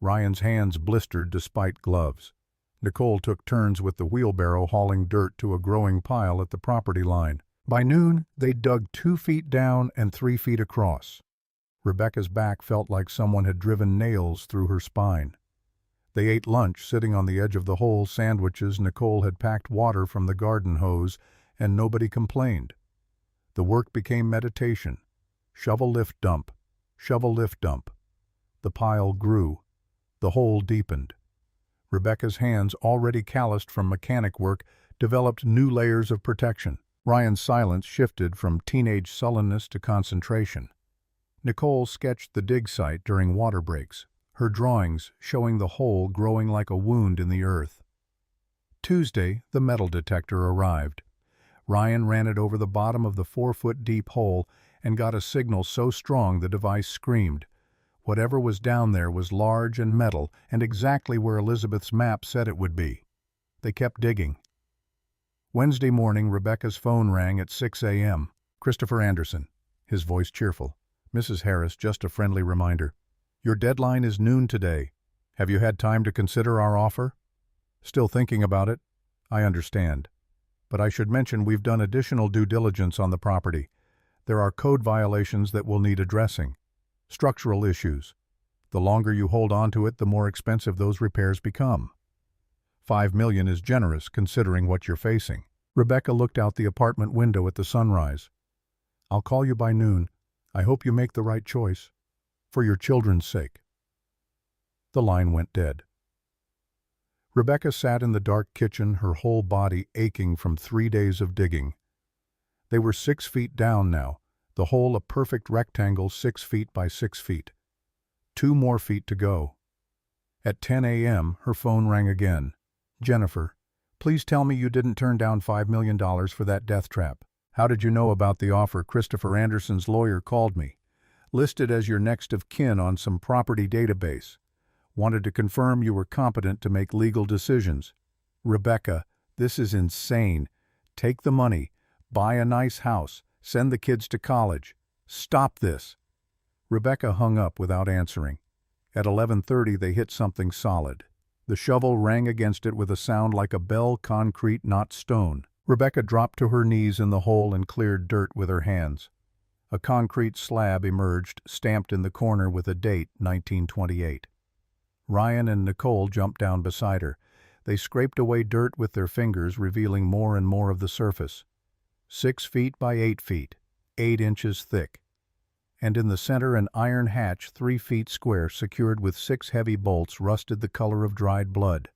Ryan's hands blistered despite gloves. Nicole took turns with the wheelbarrow hauling dirt to a growing pile at the property line. By noon, they'd dug 2 feet down and 3 feet across. Rebecca's back felt like someone had driven nails through her spine. They ate lunch sitting on the edge of the hole, sandwiches. Nicole had packed water from the garden hose, and nobody complained. The work became meditation. Shovel, lift, dump. Shovel, lift, dump. The pile grew. The hole deepened. Rebecca's hands, already calloused from mechanic work, developed new layers of protection. Ryan's silence shifted from teenage sullenness to concentration. Nicole sketched the dig site during water breaks, her drawings showing the hole growing like a wound in the earth. Tuesday, the metal detector arrived. Ryan ran it over the bottom of the 4-foot-deep hole and got a signal so strong the device screamed. Whatever was down there was large and metal and exactly where Elizabeth's map said it would be. They kept digging. Wednesday morning, Rebecca's phone rang at 6 a.m. Christopher Anderson, his voice cheerful. Mrs. Harris, just a friendly reminder. Your deadline is noon today. Have you had time to consider our offer? Still thinking about it? I understand. But I should mention we've done additional due diligence on the property. There are code violations that will need addressing. Structural issues. The longer you hold on to it, the more expensive those repairs become. $5 million is generous considering what you're facing. Rebecca looked out the apartment window at the sunrise. I'll call you by noon. I hope you make the right choice. For your children's sake. The line went dead. Rebecca sat in the dark kitchen, her whole body aching from 3 days of digging. They were 6 feet down now, the hole a perfect rectangle 6 feet by 6 feet. 2 more feet to go. At 10 a.m., her phone rang again. "Jennifer, please tell me you didn't turn down $5 million for that death trap. How did you know about the offer? Christopher Anderson's lawyer called me. Listed as your next of kin on some property database. Wanted to confirm you were competent to make legal decisions. Rebecca, this is insane. Take the money. Buy a nice house. Send the kids to college. Stop this." Rebecca hung up without answering. At 11:30 they hit something solid. The shovel rang against it with a sound like a bell, concrete, not stone. Rebecca dropped to her knees in the hole and cleared dirt with her hands. A concrete slab emerged, stamped in the corner with a date, 1928. Ryan and Nicole jumped down beside her. They scraped away dirt with their fingers, revealing more and more of the surface. 6 feet by 8 feet, 8 inches thick. And in the center an iron hatch 3 feet square secured with 6 heavy bolts rusted the color of dried blood.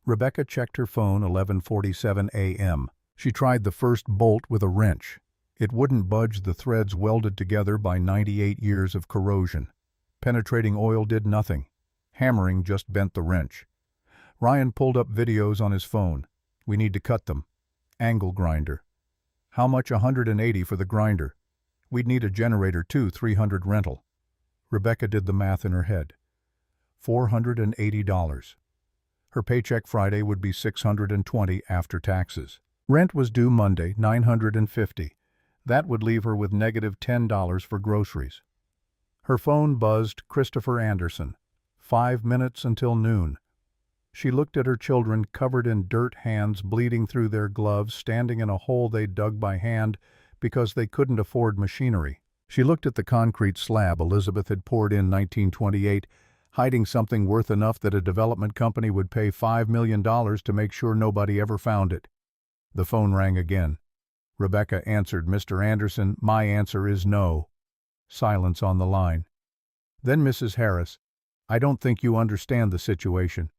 Rebecca checked her phone 11:47 a.m. She tried the first bolt with a wrench. It wouldn't budge, the threads welded together by 98 years of corrosion. Penetrating oil did nothing. Hammering just bent the wrench. Ryan pulled up videos on his phone. "We need to cut them. Angle grinder. How much? $180 for the grinder. We'd need a generator too, $300 rental." Rebecca did the math in her head. $480. Her paycheck Friday would be $620 after taxes. Rent was due Monday, $950. That would leave her with negative $10 for groceries. Her phone buzzed. Christopher Anderson. 5 minutes until noon. She looked at her children, covered in dirt, hands bleeding through their gloves, standing in a hole they dug by hand because they couldn't afford machinery. She looked at the concrete slab Elizabeth had poured in 1928, hiding something worth enough that a development company would pay $5 million to make sure nobody ever found it. The phone rang again. Rebecca answered. "Mr. Anderson, my answer is no." Silence on the line. Then Mrs. Harris, "I don't think you understand the situation.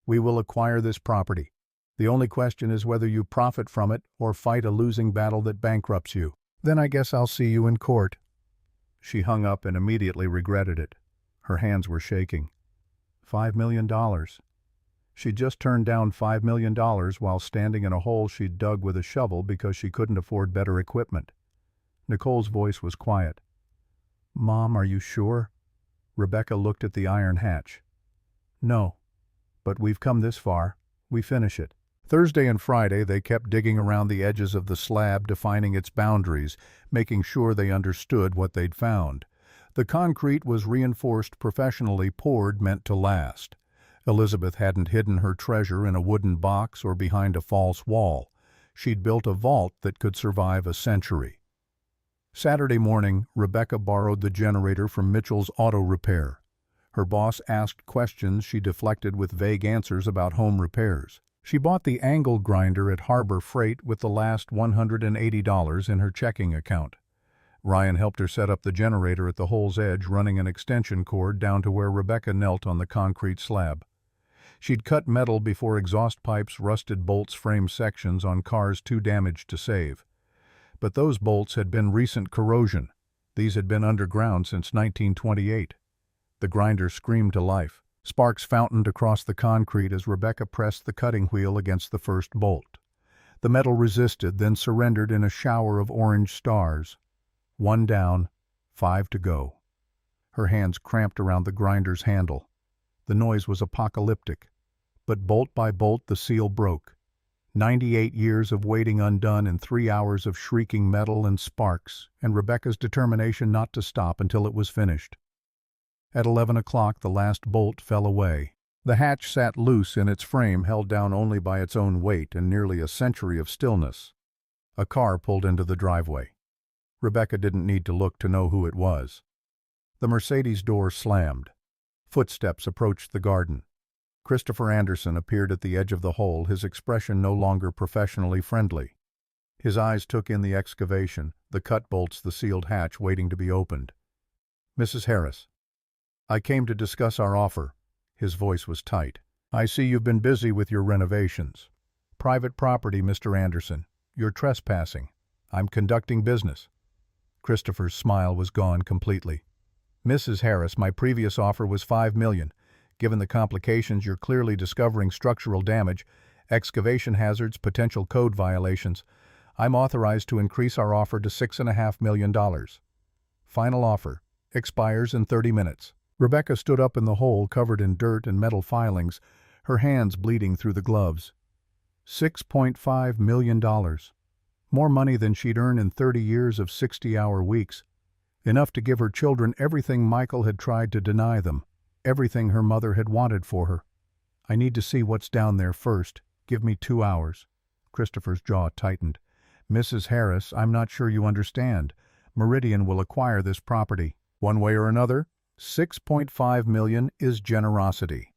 We will acquire this property. The only question is whether you profit from it or fight a losing battle that bankrupts you. Then I guess I'll see you in court." She hung up and immediately regretted it. Her hands were shaking. $5 million. She'd just turned down $5 million while standing in a hole she'd dug with a shovel because she couldn't afford better equipment. Nicole's voice was quiet. "Mom, are you sure?" Rebecca looked at the iron hatch. "No. But we've come this far. We finish it." Thursday and Friday they kept digging around the edges of the slab, defining its boundaries, making sure they understood what they'd found. The concrete was reinforced, professionally poured, meant to last. Elizabeth hadn't hidden her treasure in a wooden box or behind a false wall. She'd built a vault that could survive a century. Saturday morning, Rebecca borrowed the generator from Mitchell's Auto Repair. Her boss asked questions she deflected with vague answers about home repairs. She bought the angle grinder at Harbor Freight with the last $180 in her checking account. Ryan helped her set up the generator at the hole's edge, running an extension cord down to where Rebecca knelt on the concrete slab. She'd cut metal before exhaust pipes, rusted bolts, frame sections on cars too damaged to save. But those bolts had been recent corrosion. These had been underground since 1928. The grinder screamed to life. Sparks fountained across the concrete as Rebecca pressed the cutting wheel against the first bolt. The metal resisted, then surrendered in a shower of orange stars. 1 down, 5 to go. Her hands cramped around the grinder's handle. The noise was apocalyptic. But bolt by bolt the seal broke. 98 years of waiting undone in 3 hours of shrieking metal and sparks, and Rebecca's determination not to stop until it was finished. At 11 o'clock the last bolt fell away. The hatch sat loose in its frame, held down only by its own weight and nearly a century of stillness. A car pulled into the driveway. Rebecca didn't need to look to know who it was. The Mercedes door slammed. Footsteps approached the garden. Christopher Anderson appeared at the edge of the hole, his expression no longer professionally friendly. His eyes took in the excavation, the cut bolts, the sealed hatch waiting to be opened. "Mrs. Harris, I came to discuss our offer." His voice was tight. "I see you've been busy with your renovations. Private property, Mr. Anderson. You're trespassing. I'm conducting business." Christopher's smile was gone completely. "Mrs. Harris, my previous offer was $5 million. Given the complications, you're clearly discovering structural damage, excavation hazards, potential code violations. I'm authorized to increase our offer to $6.5 million. Final offer. Expires in 30 minutes. Rebecca stood up in the hole covered in dirt and metal filings, her hands bleeding through the gloves. $6.5 million. More money than she'd earned in 30 years of 60-hour weeks. Enough to give her children everything Michael had tried to deny them, everything her mother had wanted for her. I need to see what's down there first. Give me 2 hours. Christopher's jaw tightened. Mrs. Harris, I'm not sure you understand. Meridian will acquire this property. One way or another, $6.5 million is generosity.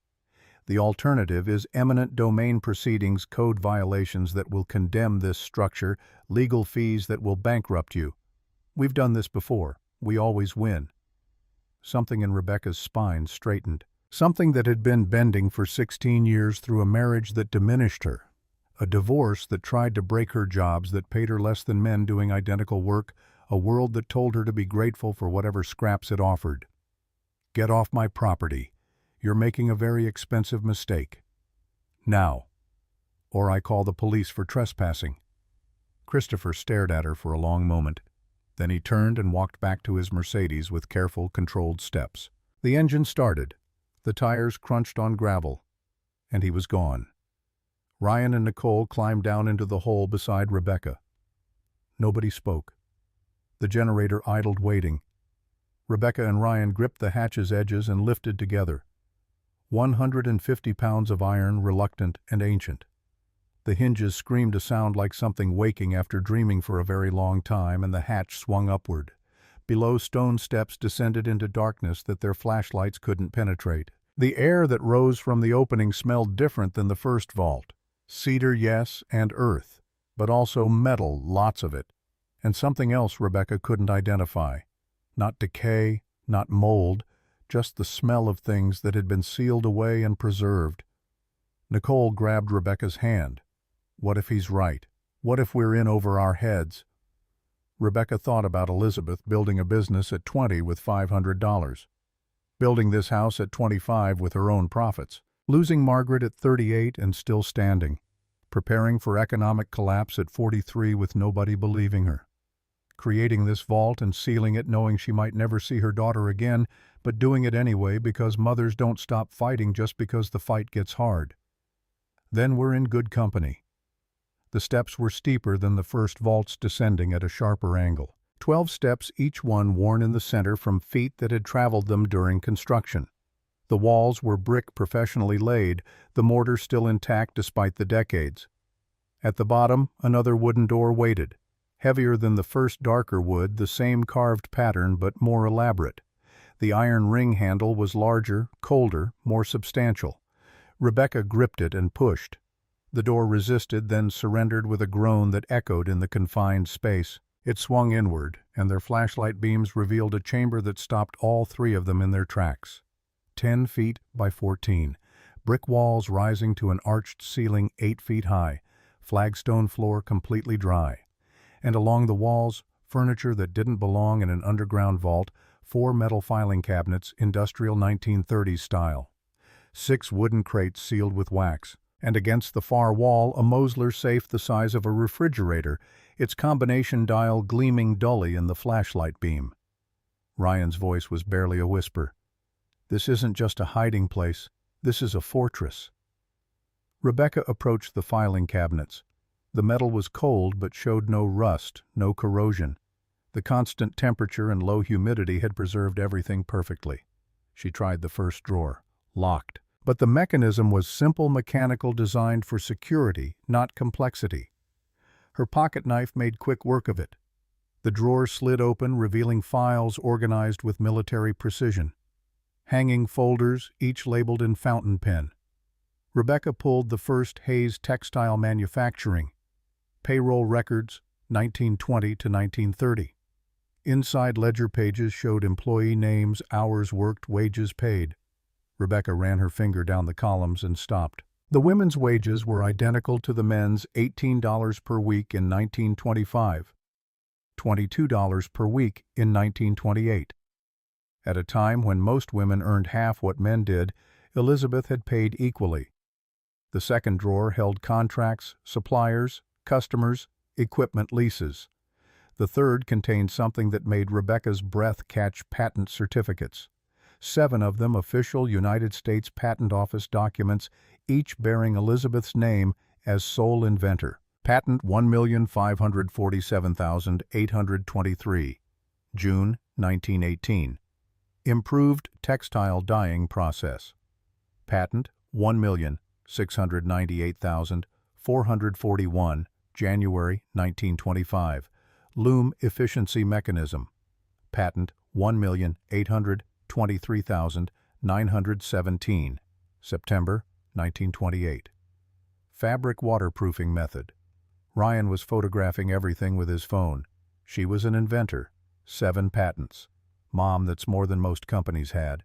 The alternative is eminent domain proceedings, code violations that will condemn this structure, legal fees that will bankrupt you. We've done this before. We always win. Something in Rebecca's spine straightened. Something that had been bending for 16 years through a marriage that diminished her. A divorce that tried to break her jobs that paid her less than men doing identical work, a world that told her to be grateful for whatever scraps it offered. Get off my property. You're making a very expensive mistake. Now. Or I call the police for trespassing. Christopher stared at her for a long moment. Then he turned and walked back to his Mercedes with careful, controlled steps. The engine started. The tires crunched on gravel. And he was gone. Ryan and Nicole climbed down into the hole beside Rebecca. Nobody spoke. The generator idled waiting. Rebecca and Ryan gripped the hatch's edges and lifted together. 150 pounds of iron, reluctant and ancient. The hinges screamed a sound like something waking after dreaming for a very long time, and the hatch swung upward. Below, stone steps descended into darkness that their flashlights couldn't penetrate. The air that rose from the opening smelled different than the first vault. Cedar, yes, and earth, but also metal, lots of it. And something else Rebecca couldn't identify. Not decay, not mold, just the smell of things that had been sealed away and preserved. Nicole grabbed Rebecca's hand. What if he's right? What if we're in over our heads? Rebecca thought about Elizabeth building a business at 20 with $500. Building this house at 25 with her own profits. Losing Margaret at 38 and still standing. Preparing for economic collapse at 43 with nobody believing her. Creating this vault and sealing it knowing she might never see her daughter again, but doing it anyway because mothers don't stop fighting just because the fight gets hard. Then we're in good company. The steps were steeper than the first vaults, descending at a sharper angle. 12 steps, each one worn in the center from feet that had traveled them during construction. The walls were brick professionally laid, the mortar still intact despite the decades. At the bottom, another wooden door waited. Heavier than the first, darker wood, the same carved pattern but more elaborate. The iron ring handle was larger, colder, more substantial. Rebecca gripped it and pushed. The door resisted, then surrendered with a groan that echoed in the confined space. It swung inward, and their flashlight beams revealed a chamber that stopped all three of them in their tracks. 10 feet by 14, brick walls rising to an arched ceiling 8 feet high, flagstone floor completely dry. And along the walls, furniture that didn't belong in an underground vault, 4 metal filing cabinets, industrial 1930s style. 6 wooden crates sealed with wax. And against the far wall, a Mosler safe the size of a refrigerator, its combination dial gleaming dully in the flashlight beam. Ryan's voice was barely a whisper. This isn't just a hiding place, this is a fortress. Rebecca approached the filing cabinets. The metal was cold but showed no rust, no corrosion. The constant temperature and low humidity had preserved everything perfectly. She tried the first drawer. Locked. But the mechanism was simple, mechanical, designed for security, not complexity. Her pocket knife made quick work of it. The drawer slid open, revealing files organized with military precision. Hanging folders, each labeled in fountain pen. Rebecca pulled the first, Hayes Textile Manufacturing. Payroll records, 1920 to 1930. Inside ledger pages showed employee names, hours worked, wages paid. Rebecca ran her finger down the columns and stopped. The women's wages were identical to the men's, $18 per week in 1925, $22 per week in 1928. At a time when most women earned half what men did, Elizabeth had paid equally. The second drawer held contracts, suppliers, customers, equipment leases. The third contained something that made Rebecca's breath catch: patent certificates. 7 of them official United States Patent Office documents, each bearing Elizabeth's name as sole inventor. Patent 1,547,823, June 1918. Improved textile dyeing process. Patent 1,698,441, January 1925. Loom efficiency mechanism. Patent 1,823,917, September 1928. Fabric waterproofing method. Ryan was photographing everything with his phone. She was an inventor. 7 patents. Mom, that's more than most companies had.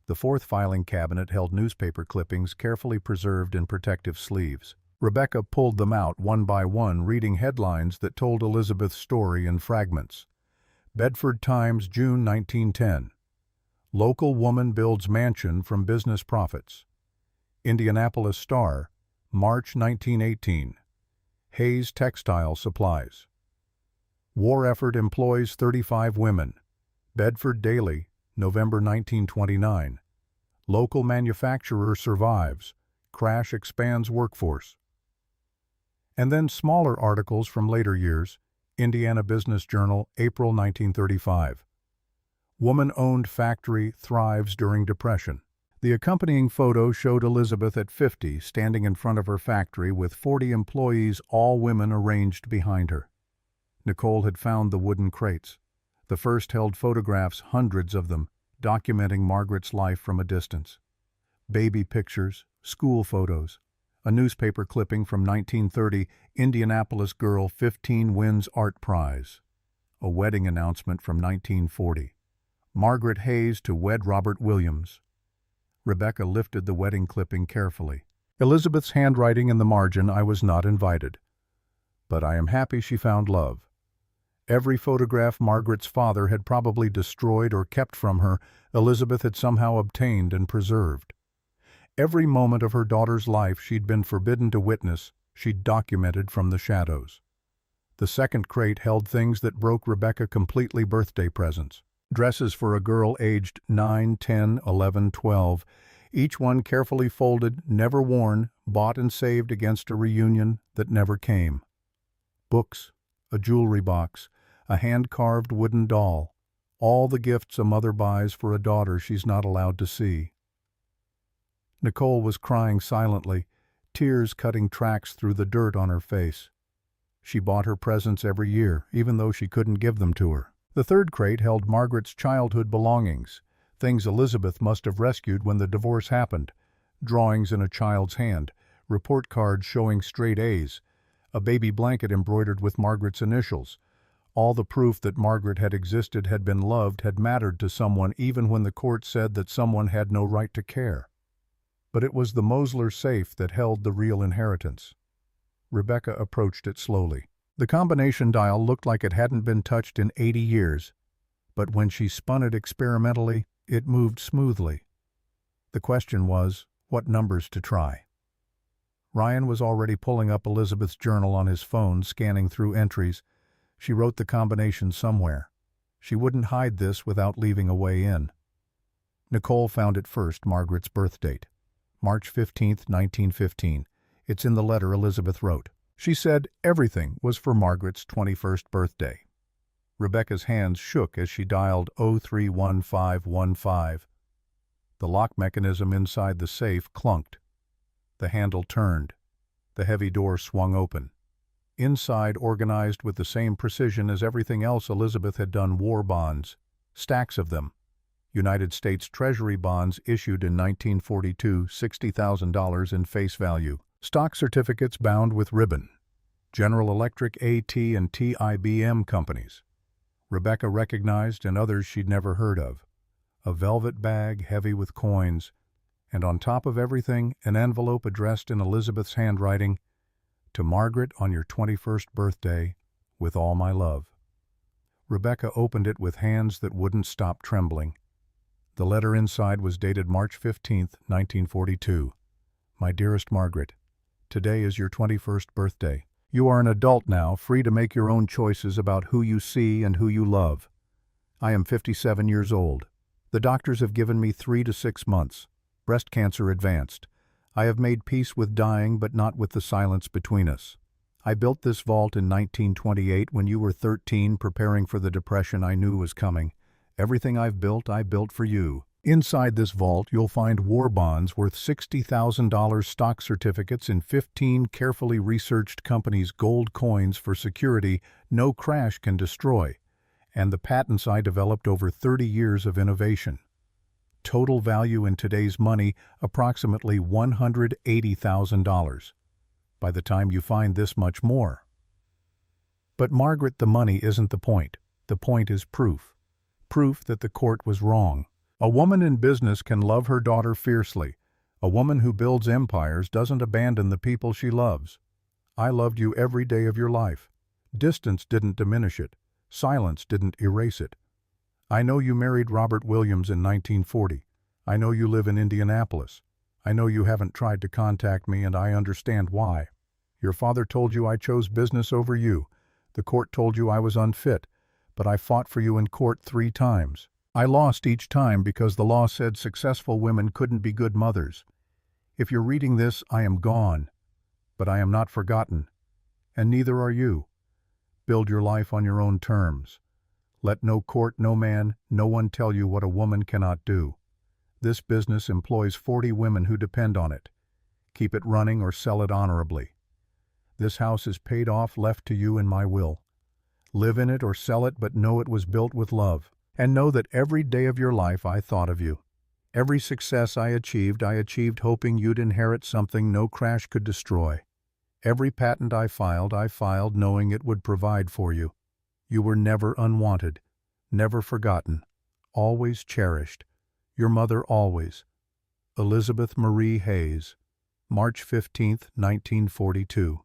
The fourth filing cabinet held newspaper clippings carefully preserved in protective sleeves. Rebecca pulled them out one by one, reading headlines that told Elizabeth's story in fragments. Bedford Times, June 1910. Local woman builds mansion from business profits. Indianapolis Star, March 1918. Hayes Textile Supplies. War effort employs 35 women. Bedford Daily, November 1929. Local manufacturer survives. Crash expands workforce. And then smaller articles from later years. Indiana Business Journal, April 1935. Woman-owned factory thrives during Depression. The accompanying photo showed Elizabeth at 50, standing in front of her factory with 40 employees, all women, arranged behind her. Nicole had found the wooden crates. The first held photographs, hundreds of them, documenting Margaret's life from a distance. Baby pictures, school photos. A newspaper clipping from 1930, Indianapolis girl 15 wins art prize. A wedding announcement from 1940. Margaret Hayes to wed Robert Williams. Rebecca lifted the wedding clipping carefully. Elizabeth's handwriting in the margin: I was not invited. But I am happy she found love. Every photograph Margaret's father had probably destroyed or kept from her, Elizabeth had somehow obtained and preserved. Every moment of her daughter's life she'd been forbidden to witness, she'd documented from the shadows. The second crate held things that broke Rebecca completely: birthday presents. Dresses for a girl aged 9, 10, 11, 12, each one carefully folded, never worn, bought and saved against a reunion that never came. Books, a jewelry box, a hand-carved wooden doll, all the gifts a mother buys for a daughter she's not allowed to see. Nicole was crying silently, tears cutting tracks through the dirt on her face. She bought her presents every year, even though she couldn't give them to her. The third crate held Margaret's childhood belongings, things Elizabeth must have rescued when the divorce happened: drawings in a child's hand, report cards showing straight A's, a baby blanket embroidered with Margaret's initials. All the proof that Margaret had existed, had been loved, had mattered to someone, even when the court said that someone had no right to care. But it was the Mosler safe that held the real inheritance. Rebecca approached it slowly. The combination dial looked like it hadn't been touched in 80 years, but when she spun it experimentally, it moved smoothly. The question was, what numbers to try? Ryan was already pulling up Elizabeth's journal on his phone, scanning through entries. She wrote the combination somewhere. She wouldn't hide this without leaving a way in. Nicole found it first: Margaret's birth date, March 15, 1915. It's in the letter Elizabeth wrote. She said everything was for Margaret's 21st birthday. Rebecca's hands shook as she dialed 031515. The lock mechanism inside the safe clunked. The handle turned. The heavy door swung open. Inside, organized with the same precision as everything else Elizabeth had done: war bonds, stacks of them. United States Treasury bonds issued in 1942, $60,000 in face value. Stock certificates bound with ribbon. General Electric, AT&T, IBM companies. Rebecca recognized, and others she'd never heard of. A velvet bag heavy with coins, and on top of everything, an envelope addressed in Elizabeth's handwriting: to Margaret, on your 21st birthday, with all my love. Rebecca opened it with hands that wouldn't stop trembling. The letter inside was dated March 15, 1942. My dearest Margaret, today is your 21st birthday. You are an adult now, free to make your own choices about who you see and who you love. I am 57 years old. The doctors have given me 3 to 6 months. Breast cancer advanced. I have made peace with dying, but not with the silence between us. I built this vault in 1928 when you were 13, preparing for the depression I knew was coming. Everything I built for you. Inside this vault, you'll find war bonds worth $60,000, stock certificates in 15 carefully researched companies' gold coins for security no crash can destroy, and the patents I developed over 30 years of innovation. Total value in today's money, approximately $180,000. By the time you find this much more. But Margaret, the money isn't the point. The point is proof. Proof that the court was wrong. A woman in business can love her daughter fiercely. A woman who builds empires doesn't abandon the people she loves. I loved you every day of your life. Distance didn't diminish it. Silence didn't erase it. I know you married Robert Williams in 1940. I know you live in Indianapolis. I know you haven't tried to contact me, and I understand why. Your father told you I chose business over you. The court told you I was unfit, but I fought for you in court 3 times. I lost each time because the law said successful women couldn't be good mothers. If you're reading this, I am gone, but I am not forgotten, and neither are you. Build your life on your own terms. Let no court, no man, no one tell you what a woman cannot do. This business employs 40 women who depend on it. Keep it running or sell it honorably. This house is paid off, left to you in my will. Live in it or sell it, but know it was built with love. And know that every day of your life I thought of you. Every success I achieved hoping you'd inherit something no crash could destroy. Every patent I filed knowing it would provide for you. You were never unwanted, never forgotten, always cherished. Your mother always. Elizabeth Marie Hayes, March 15, 1942.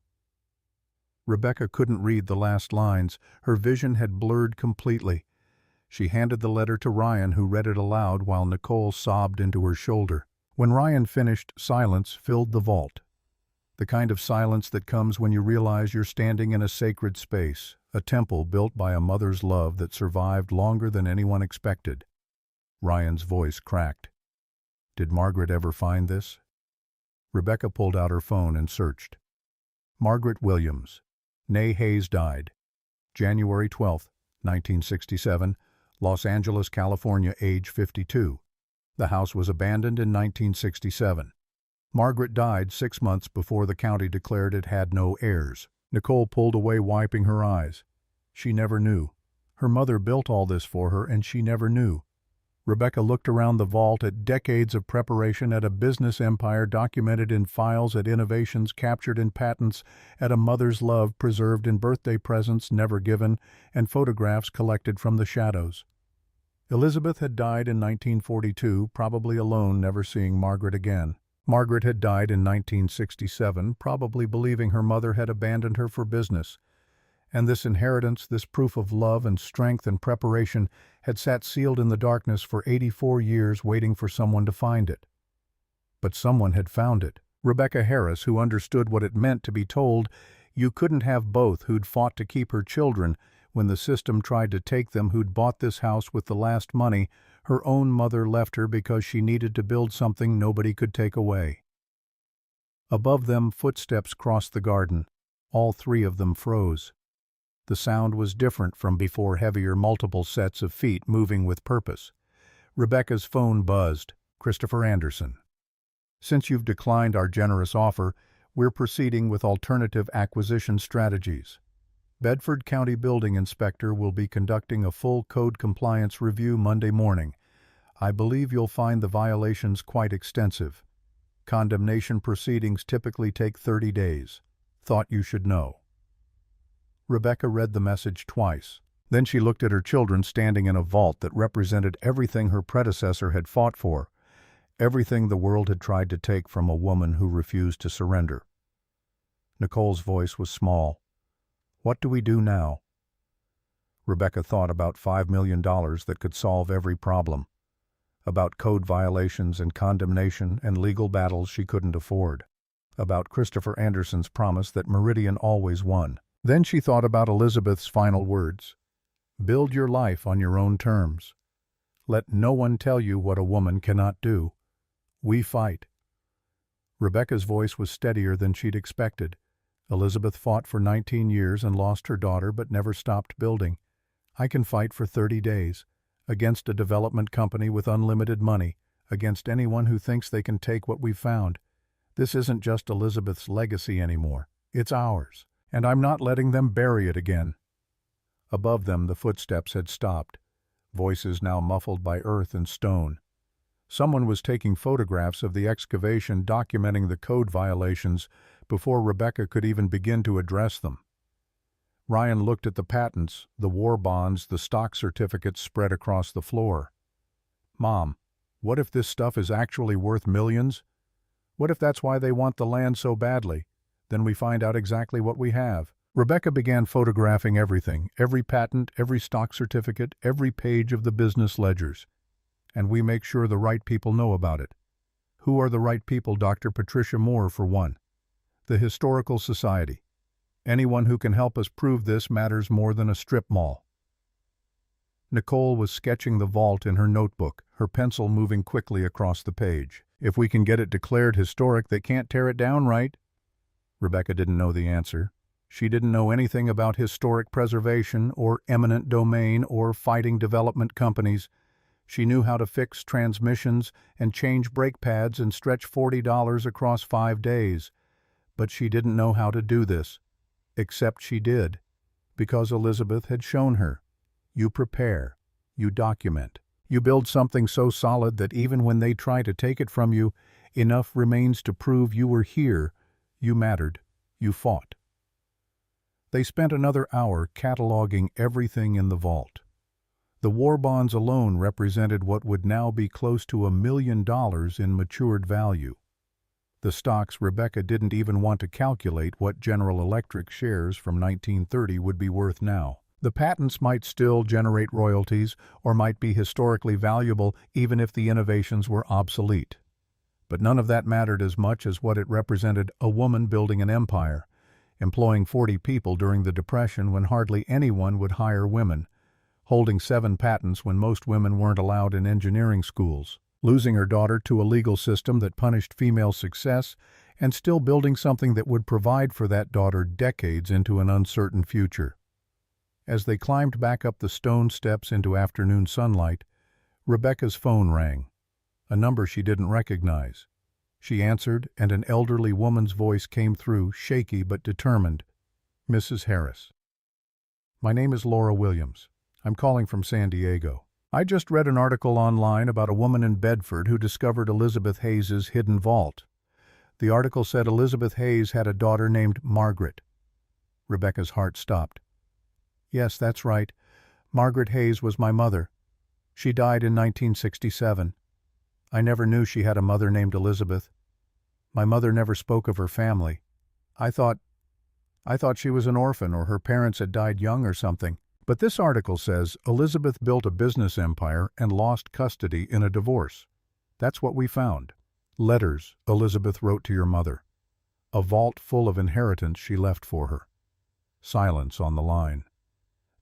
Rebecca couldn't read the last lines. Her vision had blurred completely. She handed the letter to Ryan, who read it aloud while Nicole sobbed into her shoulder. When Ryan finished, silence filled the vault. The kind of silence that comes when you realize you're standing in a sacred space, a temple built by a mother's love that survived longer than anyone expected. Ryan's voice cracked. Did Margaret ever find this? Rebecca pulled out her phone and searched. Margaret Williams. Née Hayes died. January 12, 1967. Los Angeles, California, age 52. The house was abandoned in 1967. Margaret died 6 months before the county declared it had no heirs. Nicole pulled away, wiping her eyes. She never knew. Her mother built all this for her, and she never knew. Rebecca looked around the vault at decades of preparation, at a business empire documented in files, at innovations captured in patents, at a mother's love preserved in birthday presents never given, and photographs collected from the shadows. Elizabeth had died in 1942, probably alone, never seeing Margaret again. Margaret had died in 1967, probably believing her mother had abandoned her for business. And this inheritance, this proof of love and strength and preparation, had sat sealed in the darkness for 84 years, waiting for someone to find it. But someone had found it. Rebecca Harris, who understood what it meant to be told, you couldn't have both, who'd fought to keep her children when the system tried to take them, who'd bought this house with the last money her own mother left her because she needed to build something nobody could take away. Above them, footsteps crossed the garden. All 3 of them froze. The sound was different from before, heavier, multiple sets of feet moving with purpose. Rebecca's phone buzzed. Christopher Anderson. Since you've declined our generous offer, we're proceeding with alternative acquisition strategies. Bedford County Building Inspector will be conducting a full code compliance review Monday morning. I believe you'll find the violations quite extensive. Condemnation proceedings typically take 30 days. Thought you should know. Rebecca read the message twice. Then she looked at her children standing in a vault that represented everything her predecessor had fought for, everything the world had tried to take from a woman who refused to surrender. Nicole's voice was small. What do we do now? Rebecca thought about $5 million that could solve every problem. about code violations and condemnation and legal battles she couldn't afford, about Christopher Anderson's promise that Meridian always won. Then she thought about Elizabeth's final words. Build your life on your own terms. Let no one tell you what a woman cannot do. We fight. Rebecca's voice was steadier than she'd expected. Elizabeth fought for 19 years and lost her daughter but never stopped building. I can fight for 30 days. Against a development company with unlimited money. Against anyone who thinks they can take what we've found. This isn't just Elizabeth's legacy anymore. It's ours. And I'm not letting them bury it again. Above them, the footsteps had stopped, voices now muffled by earth and stone. Someone was taking photographs of the excavation documenting the code violations before Rebecca could even begin to address them. Ryan looked at the patents, the war bonds, the stock certificates spread across the floor. Mom, what if this stuff is actually worth millions? What if that's why they want the land so badly? Then we find out exactly what we have. Rebecca began photographing everything, every patent, every stock certificate, every page of the business ledgers. And we make sure the right people know about it. Who are the right people? Dr. Patricia Moore, for one. The Historical Society. Anyone who can help us prove this matters more than a strip mall. Nicole was sketching the vault in her notebook, her pencil moving quickly across the page. If we can get it declared historic, they can't tear it down, right? Rebecca didn't know the answer. She didn't know anything about historic preservation or eminent domain or fighting development companies. She knew how to fix transmissions and change brake pads and stretch $40 across 5 days. But she didn't know how to do this. Except she did, because Elizabeth had shown her. You prepare, you document, you build something so solid that even when they try to take it from you, enough remains to prove you were here, you mattered, you fought. They spent another hour cataloging everything in the vault. The war bonds alone represented what would now be close to $1 million in matured value. The stocks, Rebecca didn't even want to calculate what General Electric shares from 1930 would be worth now. The patents might still generate royalties or might be historically valuable even if the innovations were obsolete. But none of that mattered as much as what it represented: a woman building an empire, employing 40 people during the Depression when hardly anyone would hire women, holding 7 patents when most women weren't allowed in engineering schools, losing her daughter to a legal system that punished female success, and still building something that would provide for that daughter decades into an uncertain future. As they climbed back up the stone steps into afternoon sunlight, Rebecca's phone rang, a number she didn't recognize. She answered, and an elderly woman's voice came through, shaky but determined. Mrs. Harris. My name is Laura Williams. I'm calling from San Diego. I just read an article online about a woman in Bedford who discovered Elizabeth Hayes's hidden vault. The article said Elizabeth Hayes had a daughter named Margaret. Rebecca's heart stopped. Yes, that's right. Margaret Hayes was my mother. She died in 1967. I never knew she had a mother named Elizabeth. My mother never spoke of her family. I thought she was an orphan or her parents had died young or something. But this article says Elizabeth built a business empire and lost custody in a divorce. That's what we found. Letters Elizabeth wrote to your mother. A vault full of inheritance she left for her. Silence on the line.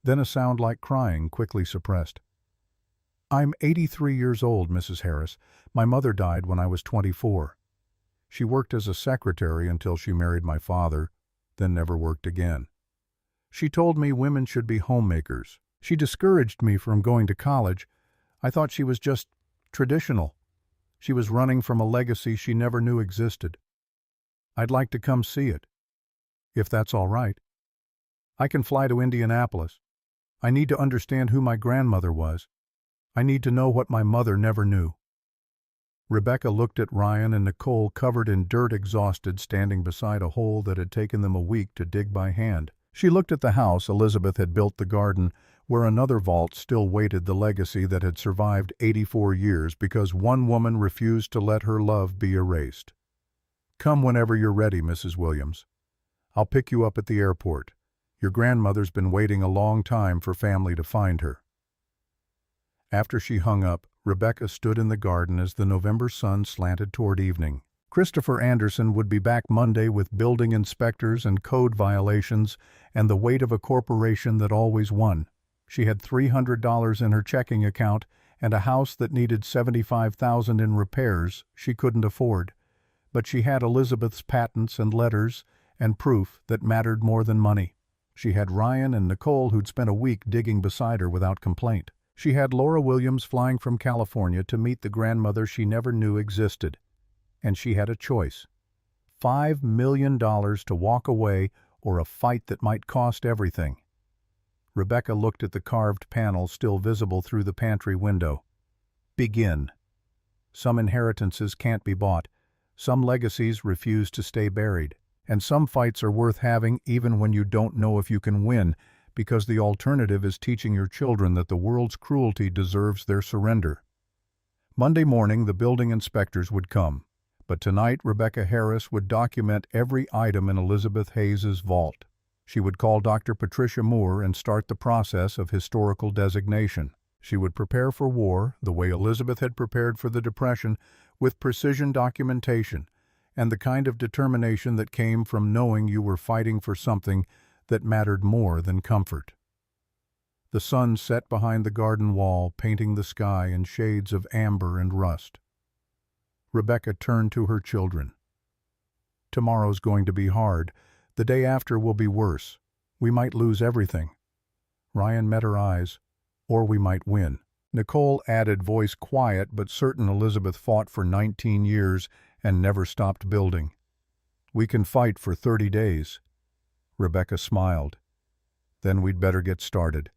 Then a sound like crying, quickly suppressed. I'm 83 years old, Mrs. Harris. My mother died when I was 24. She worked as a secretary until she married my father, then never worked again. She told me women should be homemakers. She discouraged me from going to college. I thought she was just traditional. She was running from a legacy she never knew existed. I'd like to come see it, if that's all right. I can fly to Indianapolis. I need to understand who my grandmother was. I need to know what my mother never knew. Rebecca looked at Ryan and Nicole, covered in dirt, exhausted, standing beside a hole that had taken them a week to dig by hand. She looked at the house Elizabeth had built, the garden, where another vault still waited, the legacy that had survived 84 years because one woman refused to let her love be erased. Come whenever you're ready, Mrs. Williams. I'll pick you up at the airport. Your grandmother's been waiting a long time for family to find her. After she hung up, Rebecca stood in the garden as the November sun slanted toward evening. Christopher Anderson would be back Monday with building inspectors and code violations and the weight of a corporation that always won. She had $300 in her checking account and a house that needed $75,000 in repairs she couldn't afford. But she had Elizabeth's patents and letters and proof that mattered more than money. She had Ryan and Nicole who'd spent a week digging beside her without complaint. She had Laura Williams flying from California to meet the grandmother she never knew existed. And she had a choice. $5 million to walk away or a fight that might cost everything. Rebecca looked at the carved panel still visible through the pantry window. Begin. Some inheritances can't be bought. Some legacies refuse to stay buried. And some fights are worth having even when you don't know if you can win, because the alternative is teaching your children that the world's cruelty deserves their surrender. Monday morning, the building inspectors would come, but tonight Rebecca Harris would document every item in Elizabeth Hayes's vault. She would call Dr. Patricia Moore and start the process of historical designation. She would prepare for war the way Elizabeth had prepared for the Depression, with precision documentation and the kind of determination that came from knowing you were fighting for something that mattered more than comfort. The sun set behind the garden wall, painting the sky in shades of amber and rust. Rebecca turned to her children. Tomorrow's going to be hard. The day after will be worse. We might lose everything. Ryan met her eyes. Or we might win. Nicole added, voice quiet but certain. Elizabeth fought for 19 years and never stopped building. We can fight for 30 days. Rebecca smiled. Then we'd better get started.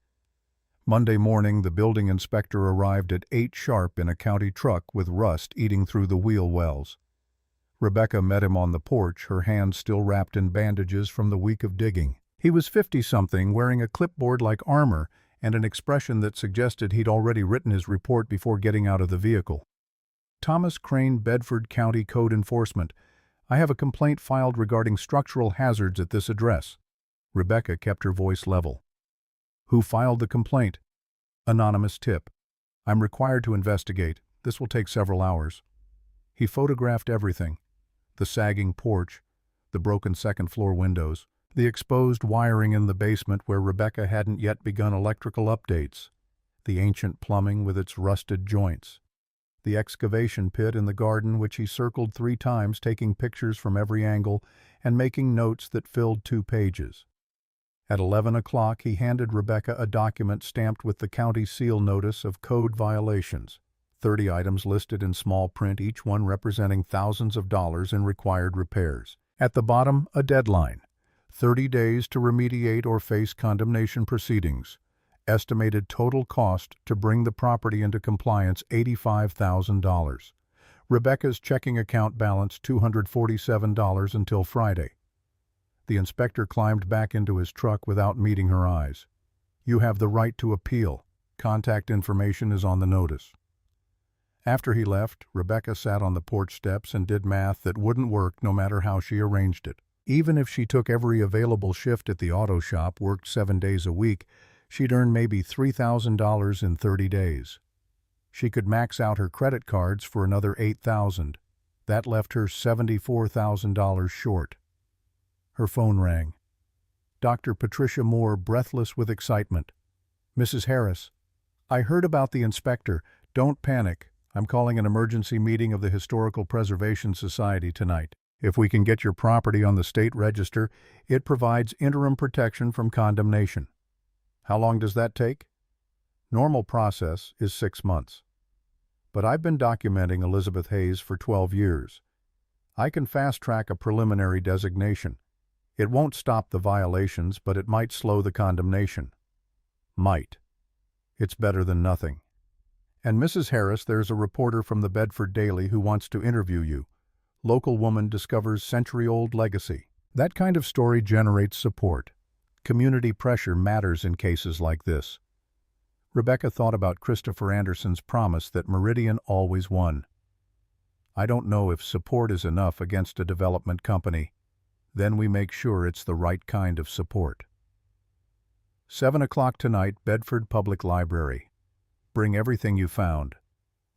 Monday morning, the building inspector arrived at 8 sharp in a county truck with rust eating through the wheel wells. Rebecca met him on the porch, her hands still wrapped in bandages from the week of digging. He was 50-something, wearing a clipboard like armor and an expression that suggested he'd already written his report before getting out of the vehicle. Thomas Crane, Bedford County Code Enforcement. I have a complaint filed regarding structural hazards at this address. Rebecca kept her voice level. Who filed the complaint? Anonymous tip. I'm required to investigate. This will take several hours. He photographed everything. The sagging porch, the broken second-floor windows, the exposed wiring in the basement where Rebecca hadn't yet begun electrical updates, the ancient plumbing with its rusted joints, the excavation pit in the garden which he circled 3 times, taking pictures from every angle and making notes that filled 2 pages. At 11 o'clock, he handed Rebecca a document stamped with the county seal notice of code violations. 30 items listed in small print, each one representing thousands of dollars in required repairs. At the bottom, a deadline. 30 days to remediate or face condemnation proceedings. Estimated total cost to bring the property into compliance, $85,000. Rebecca's checking account balance, $247 until Friday. The inspector climbed back into his truck without meeting her eyes. You have the right to appeal. Contact information is on the notice. After he left, Rebecca sat on the porch steps and did math that wouldn't work no matter how she arranged it. Even if she took every available shift at the auto shop, worked 7 days a week, she'd earn maybe $3,000 in 30 days. She could max out her credit cards for another $8,000. That left her $74,000 short. Her phone rang. Dr. Patricia Moore, breathless with excitement. Mrs. Harris, I heard about the inspector. Don't panic. I'm calling an emergency meeting of the Historical Preservation Society tonight. If we can get your property on the state register, it provides interim protection from condemnation. How long does that take? Normal process is 6 months. But I've been documenting Elizabeth Hayes for 12 years. I can fast-track a preliminary designation. It won't stop the violations, but it might slow the condemnation. Might. It's better than nothing. And Mrs. Harris, there's a reporter from the Bedford Daily who wants to interview you. Local woman discovers century-old legacy. That kind of story generates support. Community pressure matters in cases like this. Rebecca thought about Christopher Anderson's promise that Meridian always won. I don't know if support is enough against a development company. Then we make sure it's the right kind of support. 7 o'clock tonight, Bedford Public Library. Bring everything you found.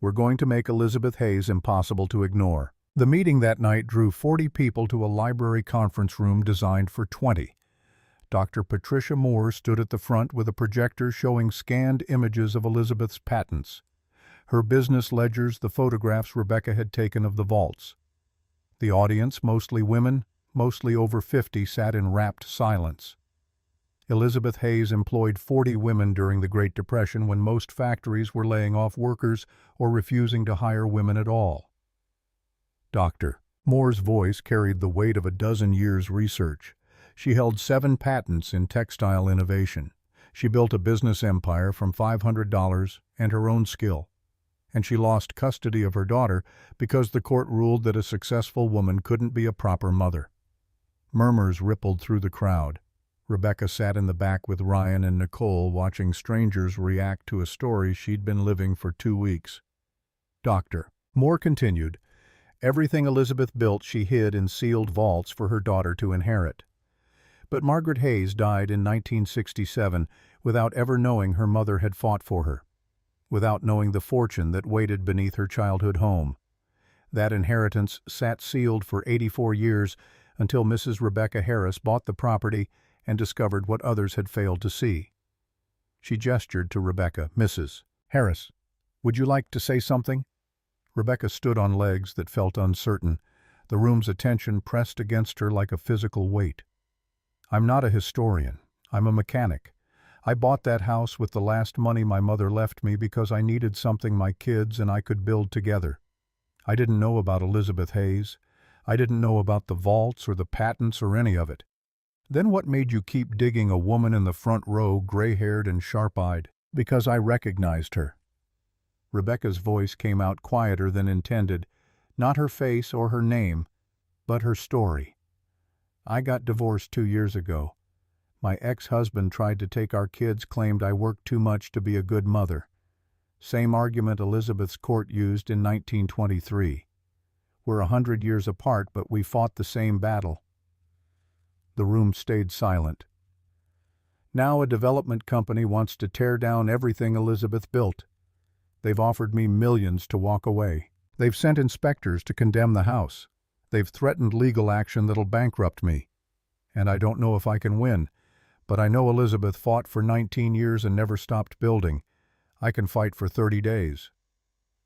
We're going to make Elizabeth Hayes impossible to ignore." The meeting that night drew 40 people to a library conference room designed for 20. Dr. Patricia Moore stood at the front with a projector showing scanned images of Elizabeth's patents, her business ledgers, the photographs Rebecca had taken of the vaults. The audience, mostly women, mostly over 50, sat in rapt silence. Elizabeth Hayes employed 40 women during the Great Depression when most factories were laying off workers or refusing to hire women at all. Dr. Moore's voice carried the weight of a dozen years' research. She held 7 patents in textile innovation. She built a business empire from $500 and her own skill. And she lost custody of her daughter because the court ruled that a successful woman couldn't be a proper mother. Murmurs rippled through the crowd. Rebecca sat in the back with Ryan and Nicole, watching strangers react to a story she'd been living for 2 weeks. Dr. Moore continued, "Everything Elizabeth built she hid in sealed vaults for her daughter to inherit. But Margaret Hayes died in 1967 without ever knowing her mother had fought for her, without knowing the fortune that waited beneath her childhood home. That inheritance sat sealed for 84 years until Mrs. Rebecca Harris bought the property and discovered what others had failed to see." She gestured to Rebecca. "Mrs. Harris, would you like to say something?" Rebecca stood on legs that felt uncertain, the room's attention pressed against her like a physical weight. "I'm not a historian. I'm a mechanic. I bought that house with the last money my mother left me because I needed something my kids and I could build together. I didn't know about Elizabeth Hayes. I didn't know about the vaults or the patents or any of it." "Then what made you keep digging a woman in the front row, gray-haired and sharp-eyed?" "Because I recognized her." Rebecca's voice came out quieter than intended, not her face or her name, but her story. "I got divorced 2 years ago. My ex-husband tried to take our kids, claimed I worked too much to be a good mother. Same argument Elizabeth's court used in 1923. We're 100 years apart, but we fought the same battle." The room stayed silent. "Now a development company wants to tear down everything Elizabeth built. They've offered me millions to walk away. They've sent inspectors to condemn the house. They've threatened legal action that'll bankrupt me. And I don't know if I can win, but I know Elizabeth fought for 19 years and never stopped building. I can fight for 30 days.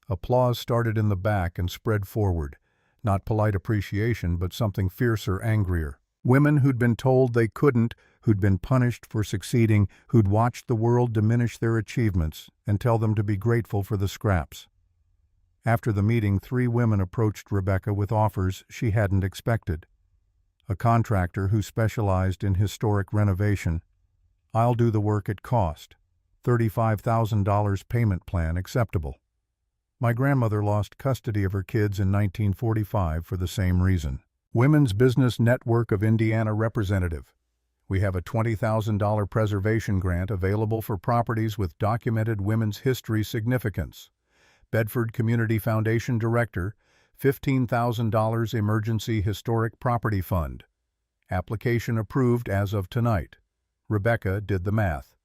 Applause started in the back and spread forward. Not polite appreciation, but something fiercer, angrier. Women who'd been told they couldn't, who'd been punished for succeeding, who'd watched the world diminish their achievements and tell them to be grateful for the scraps. After the meeting, 3 women approached Rebecca with offers she hadn't expected. A contractor who specialized in historic renovation. "I'll do the work at cost. $35,000 payment plan acceptable. My grandmother lost custody of her kids in 1945 for the same reason." Women's Business Network of Indiana representative. "We have a $20,000 preservation grant available for properties with documented women's history significance. Bedford Community Foundation Director, $15,000 Emergency Historic Property Fund. Application approved as of tonight." Rebecca did the math.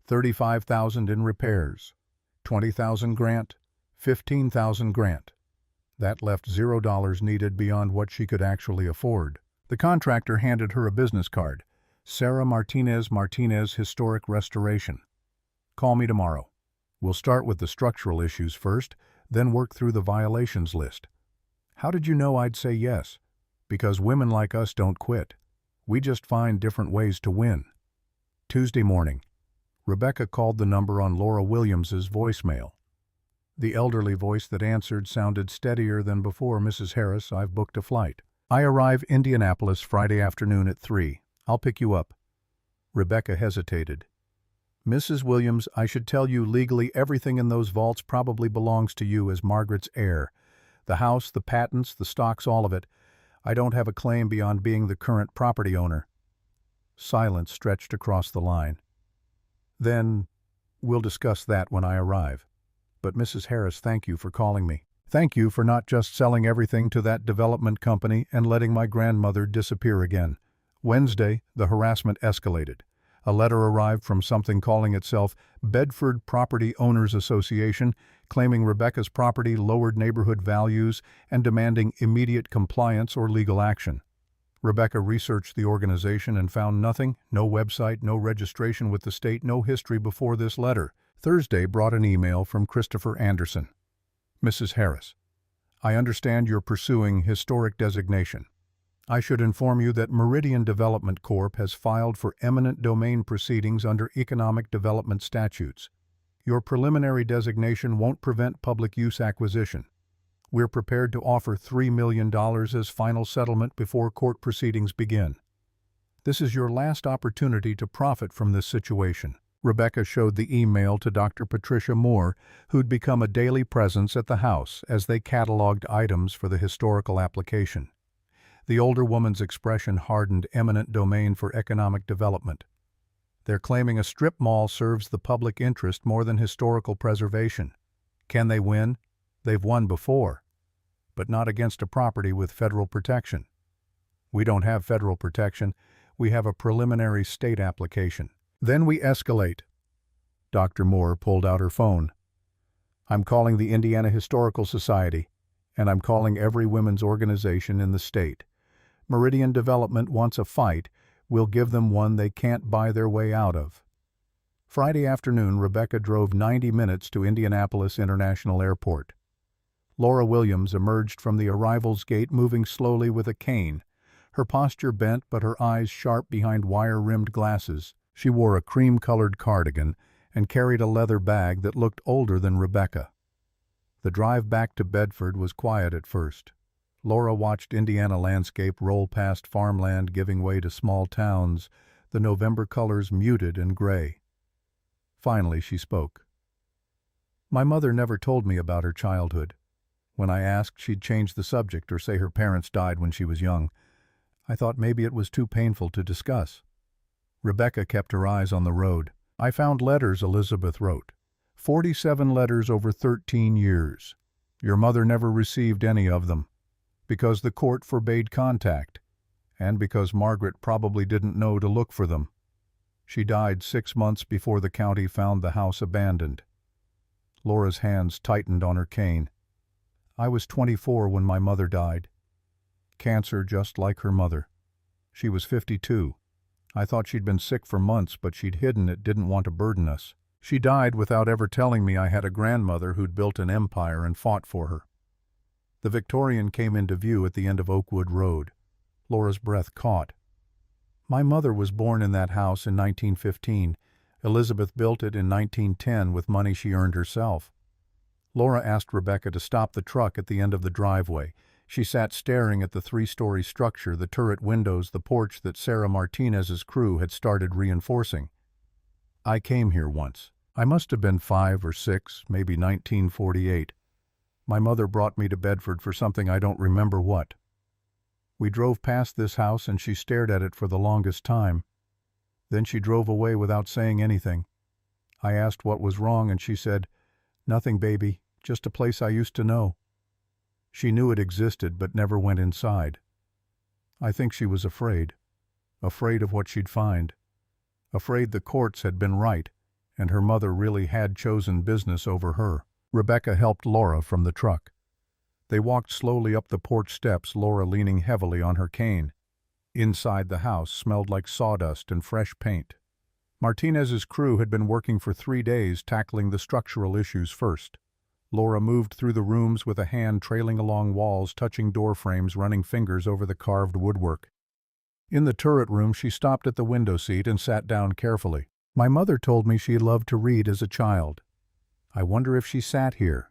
$35,000 in repairs, $20,000 grant, $15,000 grant. That left $0 needed beyond what she could actually afford. The contractor handed her a business card. "Sarah Martinez Historic Restoration. Call me tomorrow. We'll start with the structural issues first, then work through the violations list." "How did you know I'd say yes?" "Because women like us don't quit. We just find different ways to win." Tuesday morning. Rebecca called the number on Laura Williams's voicemail. The elderly voice that answered sounded steadier than before. "Mrs. Harris, I've booked a flight. I arrive Indianapolis Friday afternoon at 3. I'll pick you up." Rebecca hesitated. "Mrs. Williams, I should tell you legally everything in those vaults probably belongs to you as Margaret's heir. The house, the patents, the stocks, all of it. I don't have a claim beyond being the current property owner." Silence stretched across the line. "Then, we'll discuss that when I arrive. But Mrs. Harris, thank you for calling me. Thank you for not just selling everything to that development company and letting my grandmother disappear again." Wednesday, the harassment escalated. A letter arrived from something calling itself Bedford Property Owners Association, claiming Rebecca's property lowered neighborhood values and demanding immediate compliance or legal action. Rebecca researched the organization and found nothing, no website, no registration with the state, no history before this letter. Thursday brought an email from Christopher Anderson. Mrs. Harris, I understand you're pursuing historic designation. I should inform you that Meridian Development Corp. has filed for eminent domain proceedings under economic development statutes. Your preliminary designation won't prevent public use acquisition. We're prepared to offer $3 million as final settlement before court proceedings begin. This is your last opportunity to profit from this situation. Rebecca showed the email to Dr. Patricia Moore, who'd become a daily presence at the house as they cataloged items for the historical application. The older woman's expression hardened eminent domain for economic development. They're claiming a strip mall serves the public interest more than historical preservation. Can they win? They've won before, but not against a property with federal protection. We don't have federal protection. We have a preliminary state application. Then we escalate. Dr. Moore pulled out her phone. I'm calling the Indiana Historical Society, and I'm calling every women's organization in the state. Meridian Development wants a fight. We'll give them one they can't buy their way out of. Friday afternoon, Rebecca drove 90 minutes to Indianapolis International Airport. Laura Williams emerged from the arrivals gate moving slowly with a cane, her posture bent but her eyes sharp behind wire-rimmed glasses. She wore a cream-colored cardigan and carried a leather bag that looked older than Rebecca. The drive back to Bedford was quiet at first. Laura watched Indiana landscape roll past farmland giving way to small towns, the November colors muted and gray. Finally she spoke. My mother never told me about her childhood. When I asked, she'd change the subject or say her parents died when she was young. I thought maybe it was too painful to discuss. Rebecca kept her eyes on the road. I found letters Elizabeth wrote. 47 letters over 13 years. Your mother never received any of them, because the court forbade contact, and because Margaret probably didn't know to look for them. She died 6 months before the county found the house abandoned. Laura's hands tightened on her cane. I was 24 when my mother died. Cancer just like her mother. She was 52. I thought she'd been sick for months, but she'd hidden it, didn't want to burden us. She died without ever telling me I had a grandmother who'd built an empire and fought for her. The Victorian came into view at the end of Oakwood Road. Laura's breath caught. My mother was born in that house in 1915. Elizabeth built it in 1910 with money she earned herself. Laura asked Rebecca to stop the truck at the end of the driveway. She sat staring at the 3-story structure, the turret windows, the porch that Sarah Martinez's crew had started reinforcing. I came here once. I must have been 5 or 6, maybe 1948. My mother brought me to Bedford for something I don't remember what. We drove past this house and she stared at it for the longest time. Then she drove away without saying anything. I asked what was wrong and she said, "Nothing, baby, just a place I used to know." She knew it existed but never went inside. I think she was afraid of what she'd find, afraid the courts had been right and her mother really had chosen business over her. Rebecca helped Laura from the truck. They walked slowly up the porch steps, Laura leaning heavily on her cane. Inside the house smelled like sawdust and fresh paint. Martinez's crew had been working for 3 days tackling the structural issues first. Laura moved through the rooms with a hand trailing along walls, touching door frames, running fingers over the carved woodwork. In the turret room, she stopped at the window seat and sat down carefully. My mother told me she loved to read as a child. I wonder if she sat here.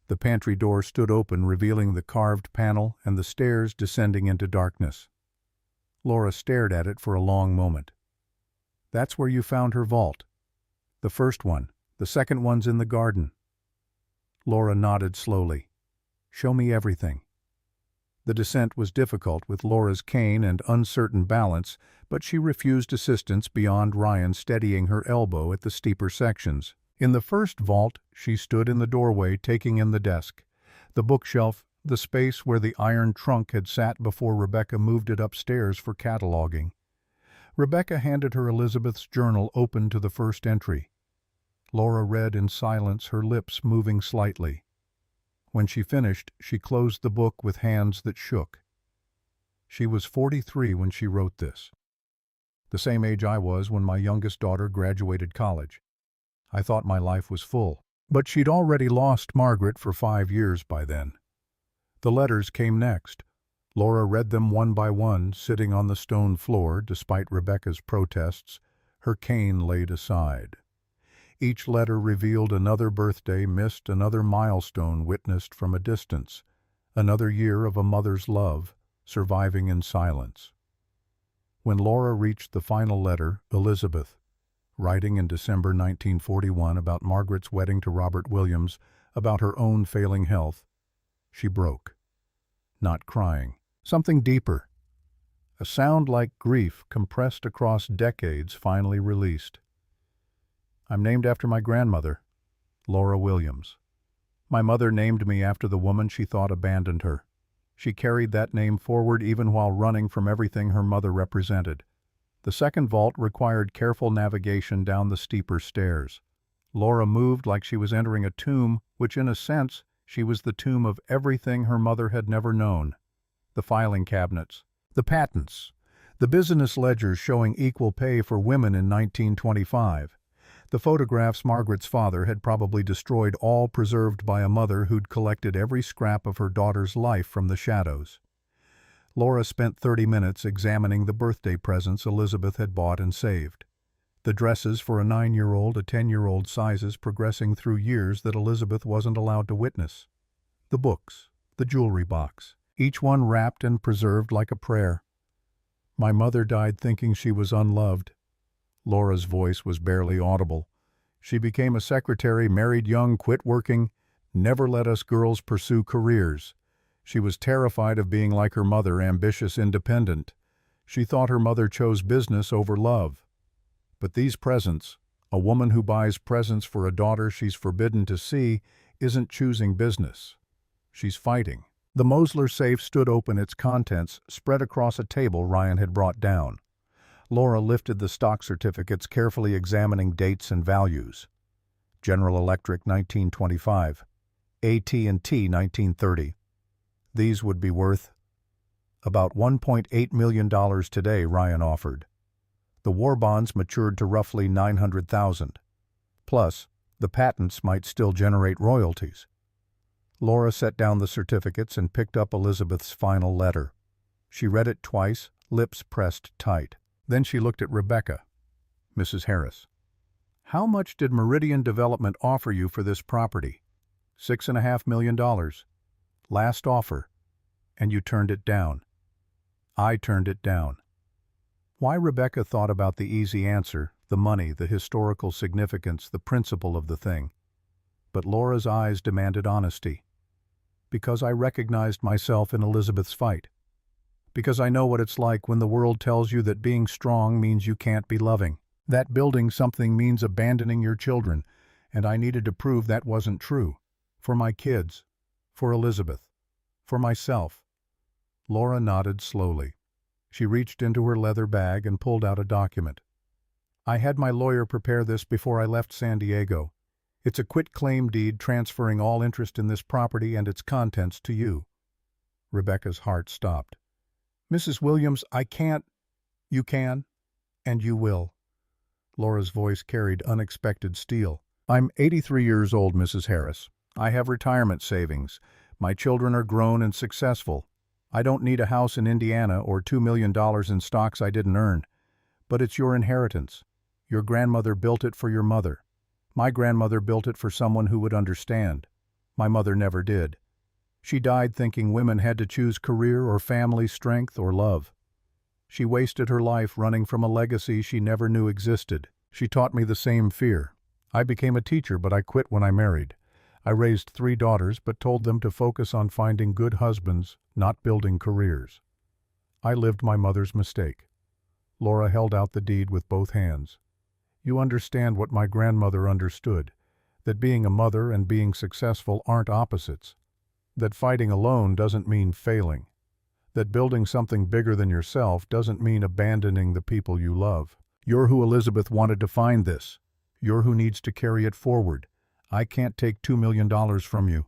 The pantry door stood open, revealing the carved panel and the stairs descending into darkness. Laura stared at it for a long moment. That's where you found her vault. The first one. The second one's in the garden. Laura nodded slowly. Show me everything. The descent was difficult with Laura's cane and uncertain balance, but she refused assistance beyond Ryan steadying her elbow at the steeper sections. In the first vault, she stood in the doorway taking in the desk, the bookshelf, the space where the iron trunk had sat before Rebecca moved it upstairs for cataloging. Rebecca handed her Elizabeth's journal open to the first entry. Laura read in silence, her lips moving slightly. When she finished, she closed the book with hands that shook. She was 43 when she wrote this. The same age I was when my youngest daughter graduated college. I thought my life was full, but she'd already lost Margaret for 5 years by then. The letters came next. Laura read them one by one, sitting on the stone floor despite Rebecca's protests, her cane laid aside. Each letter revealed another birthday missed, another milestone witnessed from a distance, another year of a mother's love, surviving in silence. When Laura reached the final letter, Elizabeth, writing in December 1941 about Margaret's wedding to Robert Williams, about her own failing health, she broke. Not crying. Something deeper. A sound like grief compressed across decades finally released. I'm named after my grandmother, Laura Williams. My mother named me after the woman she thought abandoned her. She carried that name forward even while running from everything her mother represented. The second vault required careful navigation down the steeper stairs. Laura moved like she was entering a tomb, which in a sense, she was the tomb of everything her mother had never known. The filing cabinets, the patents, the business ledgers showing equal pay for women in 1925. The photographs Margaret's father had probably destroyed, all preserved by a mother who'd collected every scrap of her daughter's life from the shadows. Laura spent 30 minutes examining the birthday presents Elizabeth had bought and saved. The dresses for a 9-year-old, a 10-year-old sizes progressing through years that Elizabeth wasn't allowed to witness. The books, the jewelry box, each one wrapped and preserved like a prayer. My mother died thinking she was unloved. Laura's voice was barely audible. She became a secretary, married young, quit working, never let us girls pursue careers. She was terrified of being like her mother, ambitious, independent. She thought her mother chose business over love. But these presents, a woman who buys presents for a daughter she's forbidden to see, isn't choosing business. She's fighting. The Mosler safe stood open, its contents spread across a table Ryan had brought down. Laura lifted the stock certificates, carefully examining dates and values. General Electric 1925, AT&T 1930. These would be worth about $1.8 million today, Ryan offered. The war bonds matured to roughly $900,000. Plus, the patents might still generate royalties. Laura set down the certificates and picked up Elizabeth's final letter. She read it twice, lips pressed tight. Then she looked at Rebecca. Mrs. Harris, how much did Meridian Development offer you for this property? $6.5 million. Last offer. And you turned it down. I turned it down. Why Rebecca thought about the easy answer, the money, the historical significance, the principle of the thing. But Laura's eyes demanded honesty. Because I recognized myself in Elizabeth's fight. Because I know what it's like when the world tells you that being strong means you can't be loving. That building something means abandoning your children, and I needed to prove that wasn't true. For my kids. For Elizabeth. For myself. Laura nodded slowly. She reached into her leather bag and pulled out a document. I had my lawyer prepare this before I left San Diego. It's a quitclaim deed transferring all interest in this property and its contents to you. Rebecca's heart stopped. Mrs. Williams, I can't. You can, and you will. Laura's voice carried unexpected steel. I'm 83 years old, Mrs. Harris. I have retirement savings. My children are grown and successful. I don't need a house in Indiana or $2 million in stocks I didn't earn. But it's your inheritance. Your grandmother built it for your mother. My grandmother built it for someone who would understand. My mother never did. She died thinking women had to choose career or family, strength or love. She wasted her life running from a legacy she never knew existed. She taught me the same fear. I became a teacher, but I quit when I married. I raised 3 daughters, but told them to focus on finding good husbands, not building careers. I lived my mother's mistake. Laura held out the deed with both hands. You understand what my grandmother understood, that being a mother and being successful aren't opposites, that fighting alone doesn't mean failing. That building something bigger than yourself doesn't mean abandoning the people you love. You're who Elizabeth wanted to find this. You're who needs to carry it forward. I can't take $2 million from you.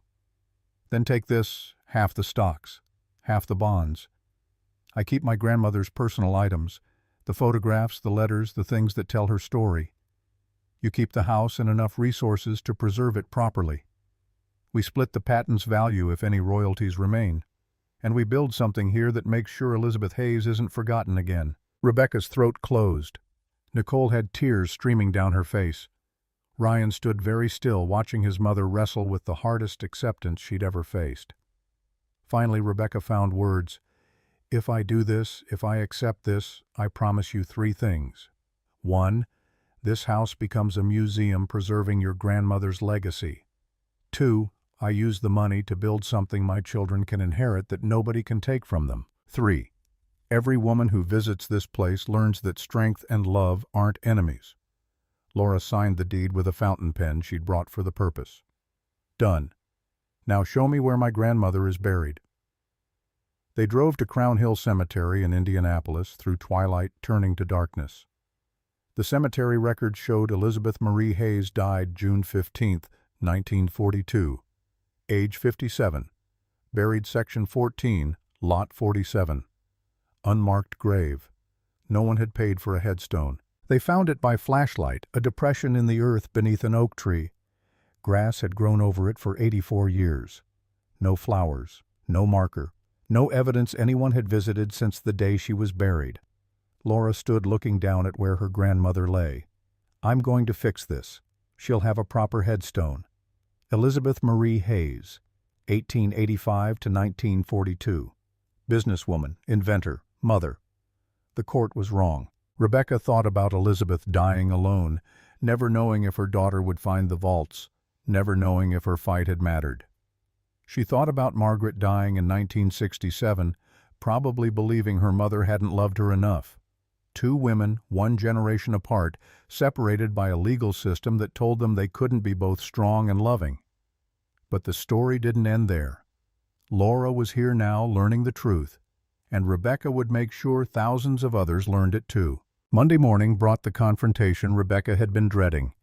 Then take this, half the stocks, half the bonds. I keep my grandmother's personal items, the photographs, the letters, the things that tell her story. You keep the house and enough resources to preserve it properly. We split the patent's value if any royalties remain. And we build something here that makes sure Elizabeth Hayes isn't forgotten again. Rebecca's throat closed. Nicole had tears streaming down her face. Ryan stood very still, watching his mother wrestle with the hardest acceptance she'd ever faced. Finally, Rebecca found words. If I do this, if I accept this, I promise you 3 things. 1, this house becomes a museum preserving your grandmother's legacy. 2, I use the money to build something my children can inherit that nobody can take from them. 3, every woman who visits this place learns that strength and love aren't enemies. Laura signed the deed with a fountain pen she'd brought for the purpose. Done. Now show me where my grandmother is buried. They drove to Crown Hill Cemetery in Indianapolis through twilight turning to darkness. The cemetery records showed Elizabeth Marie Hayes died June 15, 1942, age 57, buried section 14, lot 47. Unmarked grave. No one had paid for a headstone. They found it by flashlight, a depression in the earth beneath an oak tree. Grass had grown over it for 84 years. No flowers, no marker. No evidence anyone had visited since the day she was buried. Laura stood looking down at where her grandmother lay. I'm going to fix this. She'll have a proper headstone. Elizabeth Marie Hayes, 1885 to 1942. Businesswoman, inventor, mother. The court was wrong. Rebecca thought about Elizabeth dying alone, never knowing if her daughter would find the vaults, never knowing if her fight had mattered. She thought about Margaret dying in 1967, probably believing her mother hadn't loved her enough. 2 women, 1 generation apart, separated by a legal system that told them they couldn't be both strong and loving. But the story didn't end there. Laura was here now learning the truth, and Rebecca would make sure thousands of others learned it too. Monday morning brought the confrontation Rebecca had been dreading.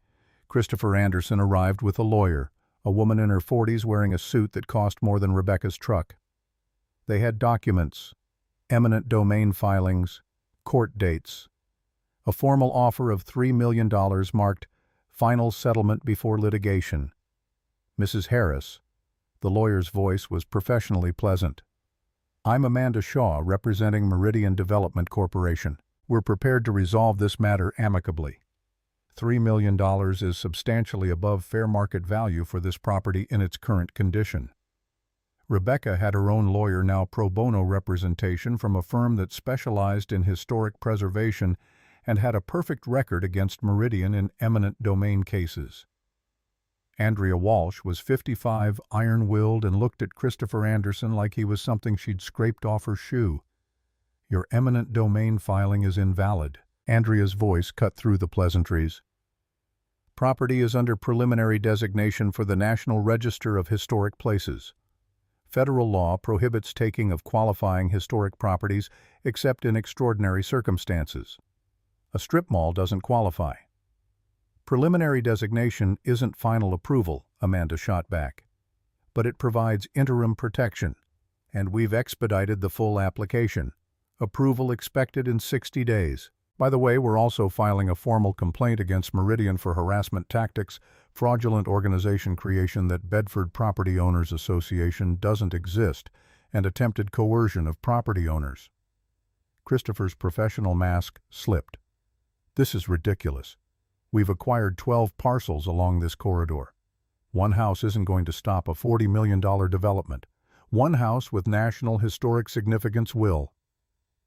Christopher Anderson arrived with a lawyer, a woman in her 40s wearing a suit that cost more than Rebecca's truck. They had documents, eminent domain filings, court dates. A formal offer of $3 million marked final settlement before litigation. Mrs. Harris, the lawyer's voice was professionally pleasant. I'm Amanda Shaw, representing Meridian Development Corporation. We're prepared to resolve this matter amicably. $3 million is substantially above fair market value for this property in its current condition. Rebecca had her own lawyer, now pro bono representation from a firm that specialized in historic preservation and had a perfect record against Meridian in eminent domain cases. Andrea Walsh was 55, iron-willed, and looked at Christopher Anderson like he was something she'd scraped off her shoe. Your eminent domain filing is invalid. Andrea's voice cut through the pleasantries. Property is under preliminary designation for the National Register of Historic Places. Federal law prohibits taking of qualifying historic properties except in extraordinary circumstances. A strip mall doesn't qualify. Preliminary designation isn't final approval, Amanda shot back. But it provides interim protection, and we've expedited the full application. Approval expected in 60 days. By the way, we're also filing a formal complaint against Meridian for harassment tactics, fraudulent organization creation that Bedford Property Owners Association doesn't exist, and attempted coercion of property owners. Christopher's professional mask slipped. This is ridiculous. We've acquired 12 parcels along this corridor. One house isn't going to stop a $40 million development. One house with national historic significance will.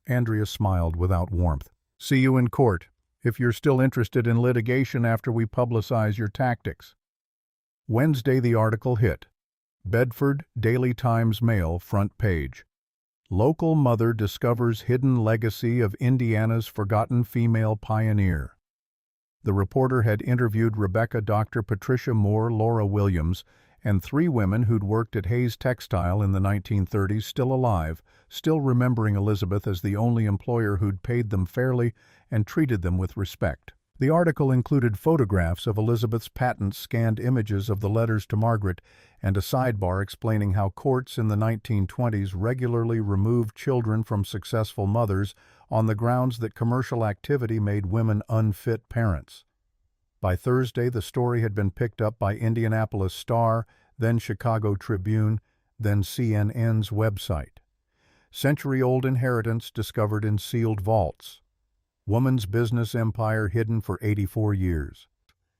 Andrea smiled without warmth. See you in court, if you're still interested in litigation after we publicize your tactics. Wednesday the article hit. Bedford Daily Times Mail front page. Local mother discovers hidden legacy of Indiana's forgotten female pioneer. The reporter had interviewed Rebecca, Dr. Patricia Moore, Laura Williams, and 3 women who'd worked at Hayes Textile in the 1930s still alive, still remembering Elizabeth as the only employer who'd paid them fairly and treated them with respect. The article included photographs of Elizabeth's patents, scanned images of the letters to Margaret, and a sidebar explaining how courts in the 1920s regularly removed children from successful mothers on the grounds that commercial activity made women unfit parents. By Thursday, the story had been picked up by Indianapolis Star, then Chicago Tribune, then CNN's website. Century-old inheritance discovered in sealed vaults. Woman's business empire hidden for 84 years.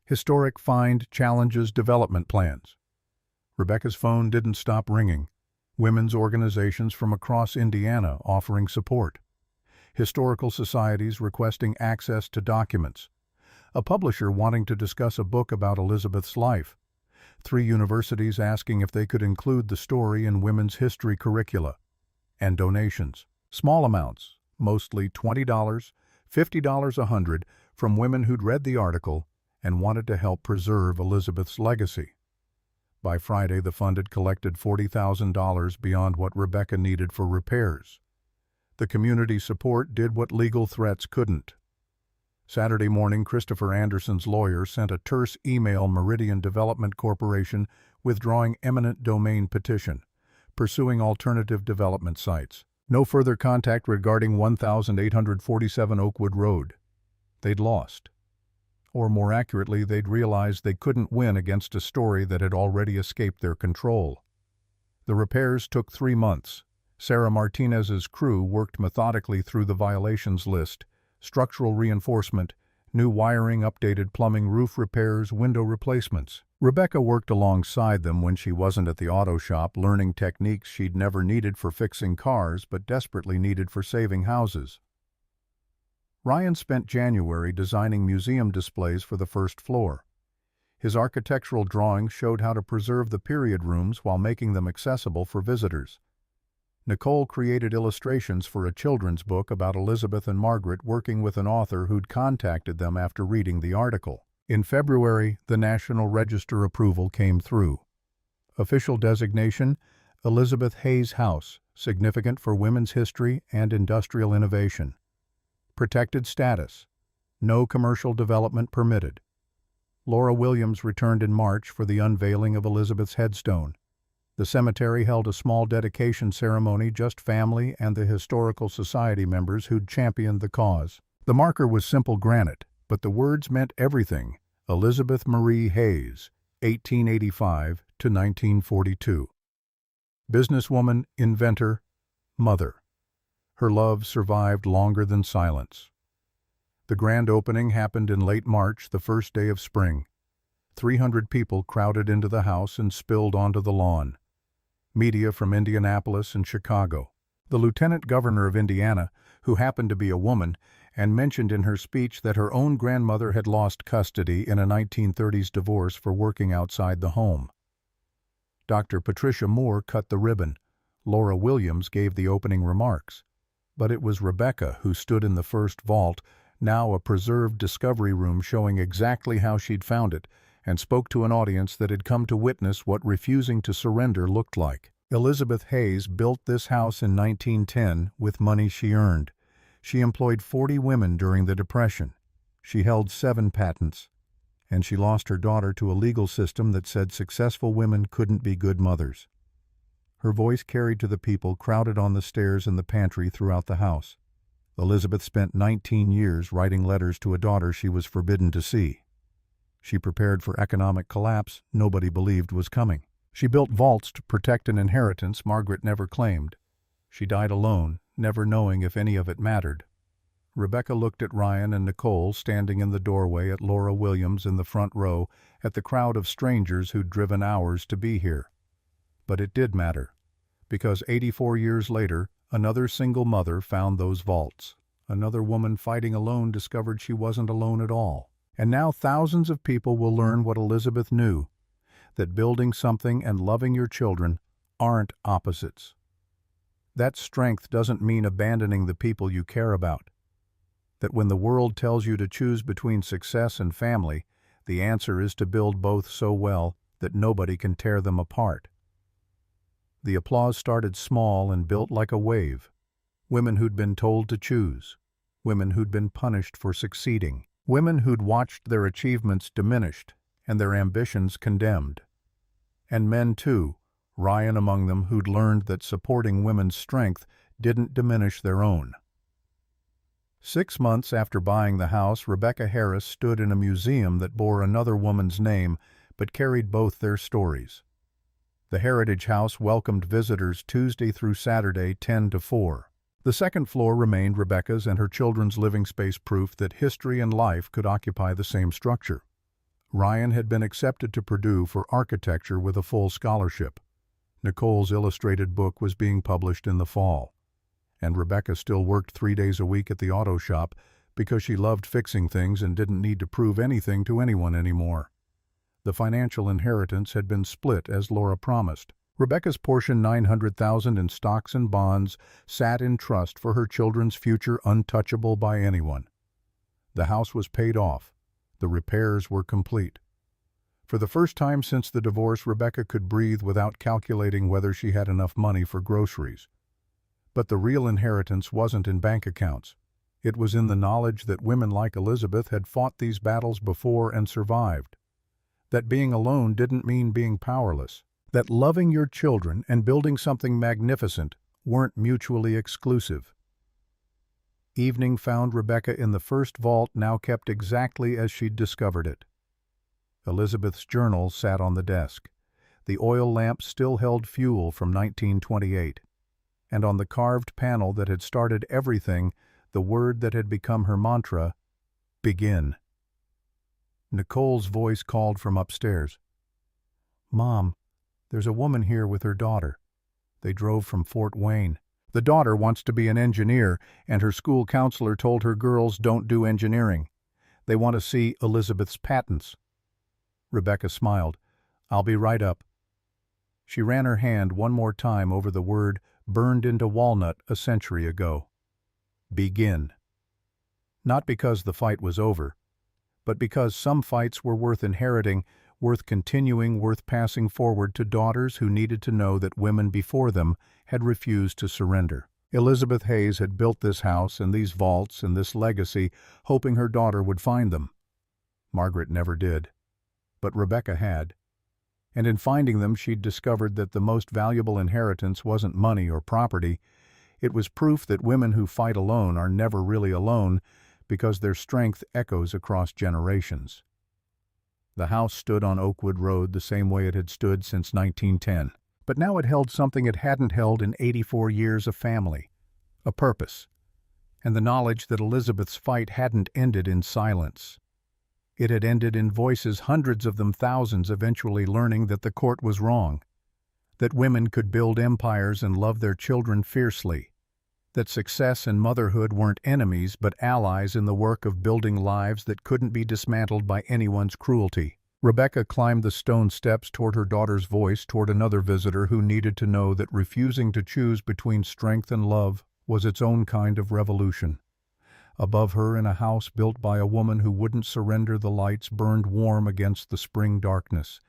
Historic find challenges development plans. Rebecca's phone didn't stop ringing. Women's organizations from across Indiana offering support. Historical societies requesting access to documents. A publisher wanting to discuss a book about Elizabeth's life. 3 universities asking if they could include the story in women's history curricula. And donations. Small amounts, mostly $20, $50, $100, from women who'd read the article and wanted to help preserve Elizabeth's legacy. By Friday, the fund had collected $40,000 beyond what Rebecca needed for repairs. The community support did what legal threats couldn't. Saturday morning, Christopher Anderson's lawyer sent a terse email Meridian Development Corporation withdrawing eminent domain petition, pursuing alternative development sites. No further contact regarding 1847 Oakwood Road. They'd lost. Or more accurately, they'd realized they couldn't win against a story that had already escaped their control. The repairs took 3 months. Sarah Martinez's crew worked methodically through the violations list: structural reinforcement, new wiring, updated plumbing, roof repairs, window replacements. Rebecca worked alongside them when she wasn't at the auto shop, learning techniques she'd never needed for fixing cars but desperately needed for saving houses. Ryan spent January designing museum displays for the first floor. His architectural drawings showed how to preserve the period rooms while making them accessible for visitors. Nicole created illustrations for a children's book about Elizabeth and Margaret, working with an author who'd contacted them after reading the article. In February, the National Register approval came through. Official designation: Elizabeth Hayes House, significant for women's history and industrial innovation. Protected status: no commercial development permitted. Laura Williams returned in March for the unveiling of Elizabeth's headstone. The cemetery held a small dedication ceremony, just family and the historical society members who'd championed the cause. The marker was simple granite, but the words meant everything. Elizabeth Marie Hayes, 1885 to 1942. Businesswoman, inventor, mother. Her love survived longer than silence. The grand opening happened in late March, the first day of spring. 300 people crowded into the house and spilled onto the lawn. Media from Indianapolis and Chicago. The lieutenant governor of Indiana, who happened to be a woman, and mentioned in her speech that her own grandmother had lost custody in a 1930s divorce for working outside the home. Dr. Patricia Moore cut the ribbon. Laura Williams gave the opening remarks. But it was Rebecca who stood in the first vault, now a preserved discovery room showing exactly how she'd found it, and spoke to an audience that had come to witness what refusing to surrender looked like. Elizabeth Hayes built this house in 1910 with money she earned. She employed 40 women during the Depression. She held 7 patents. And she lost her daughter to a legal system that said successful women couldn't be good mothers. Her voice carried to the people crowded on the stairs and the pantry throughout the house. Elizabeth spent 19 years writing letters to a daughter she was forbidden to see. She prepared for economic collapse nobody believed was coming. She built vaults to protect an inheritance Margaret never claimed. She died alone, never knowing if any of it mattered. Rebecca looked at Ryan and Nicole standing in the doorway, at Laura Williams in the front row, at the crowd of strangers who'd driven hours to be here. But it did matter, because 84 years later, another single mother found those vaults. Another woman fighting alone discovered she wasn't alone at all. And now thousands of people will learn what Elizabeth knew, that building something and loving your children aren't opposites. That strength doesn't mean abandoning the people you care about. That when the world tells you to choose between success and family, the answer is to build both so well that nobody can tear them apart. The applause started small and built like a wave. Women who'd been told to choose. Women who'd been punished for succeeding. Women who'd watched their achievements diminished and their ambitions condemned. And men, too, Ryan among them, who'd learned that supporting women's strength didn't diminish their own. 6 months after buying the house, Rebecca Harris stood in a museum that bore another woman's name but carried both their stories. The Heritage House welcomed visitors Tuesday through Saturday 10 to 4. The second floor remained Rebecca's and her children's living space, proof that history and life could occupy the same structure. Ryan had been accepted to Purdue for architecture with a full scholarship. Nicole's illustrated book was being published in the fall. And Rebecca still worked 3 days a week at the auto shop because she loved fixing things and didn't need to prove anything to anyone anymore. The financial inheritance had been split as Laura promised. Rebecca's portion, $900,000 in stocks and bonds, sat in trust for her children's future, untouchable by anyone. The house was paid off. The repairs were complete. For the first time since the divorce, Rebecca could breathe without calculating whether she had enough money for groceries. But the real inheritance wasn't in bank accounts. It was in the knowledge that women like Elizabeth had fought these battles before and survived. That being alone didn't mean being powerless. That loving your children and building something magnificent weren't mutually exclusive. Evening found Rebecca in the first vault, now kept exactly as she'd discovered it. Elizabeth's journal sat on the desk. The oil lamp still held fuel from 1928. And on the carved panel that had started everything, the word that had become her mantra, begin. Nicole's voice called from upstairs. "Mom, there's a woman here with her daughter. They drove from Fort Wayne. The daughter wants to be an engineer, and her school counselor told her girls don't do engineering. They want to see Elizabeth's patents." Rebecca smiled. "I'll be right up." She ran her hand one more time over the word burned into walnut a century ago. Begin. Not because the fight was over, but because some fights were worth inheriting, worth continuing, worth passing forward to daughters who needed to know that women before them had refused to surrender. Elizabeth Hayes had built this house and these vaults and this legacy, hoping her daughter would find them. Margaret never did. But Rebecca had. And in finding them, she'd discovered that the most valuable inheritance wasn't money or property. It was proof that women who fight alone are never really alone, because their strength echoes across generations. The house stood on Oakwood Road the same way it had stood since 1910. But now it held something it hadn't held in 84 years: a family, a purpose, and the knowledge that Elizabeth's fight hadn't ended in silence. It had ended in voices, hundreds of them, thousands, eventually learning that the court was wrong, that women could build empires and love their children fiercely, that success and motherhood weren't enemies but allies in the work of building lives that couldn't be dismantled by anyone's cruelty. Rebecca climbed the stone steps toward her daughter's voice, toward another visitor who needed to know that refusing to choose between strength and love was its own kind of revolution. Above her, in a house built by a woman who wouldn't surrender, the lights burned warm against the spring darkness.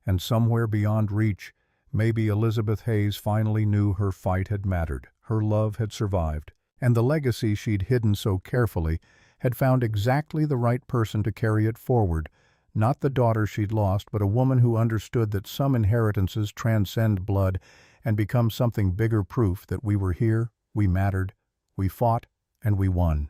And somewhere beyond reach, maybe Elizabeth Hayes finally knew her fight had mattered, her love had survived, and the legacy she'd hidden so carefully had found exactly the right person to carry it forward. Not the daughter she'd lost, but a woman who understood that some inheritances transcend blood and become something bigger, proof that we were here, we mattered, we fought, and we won.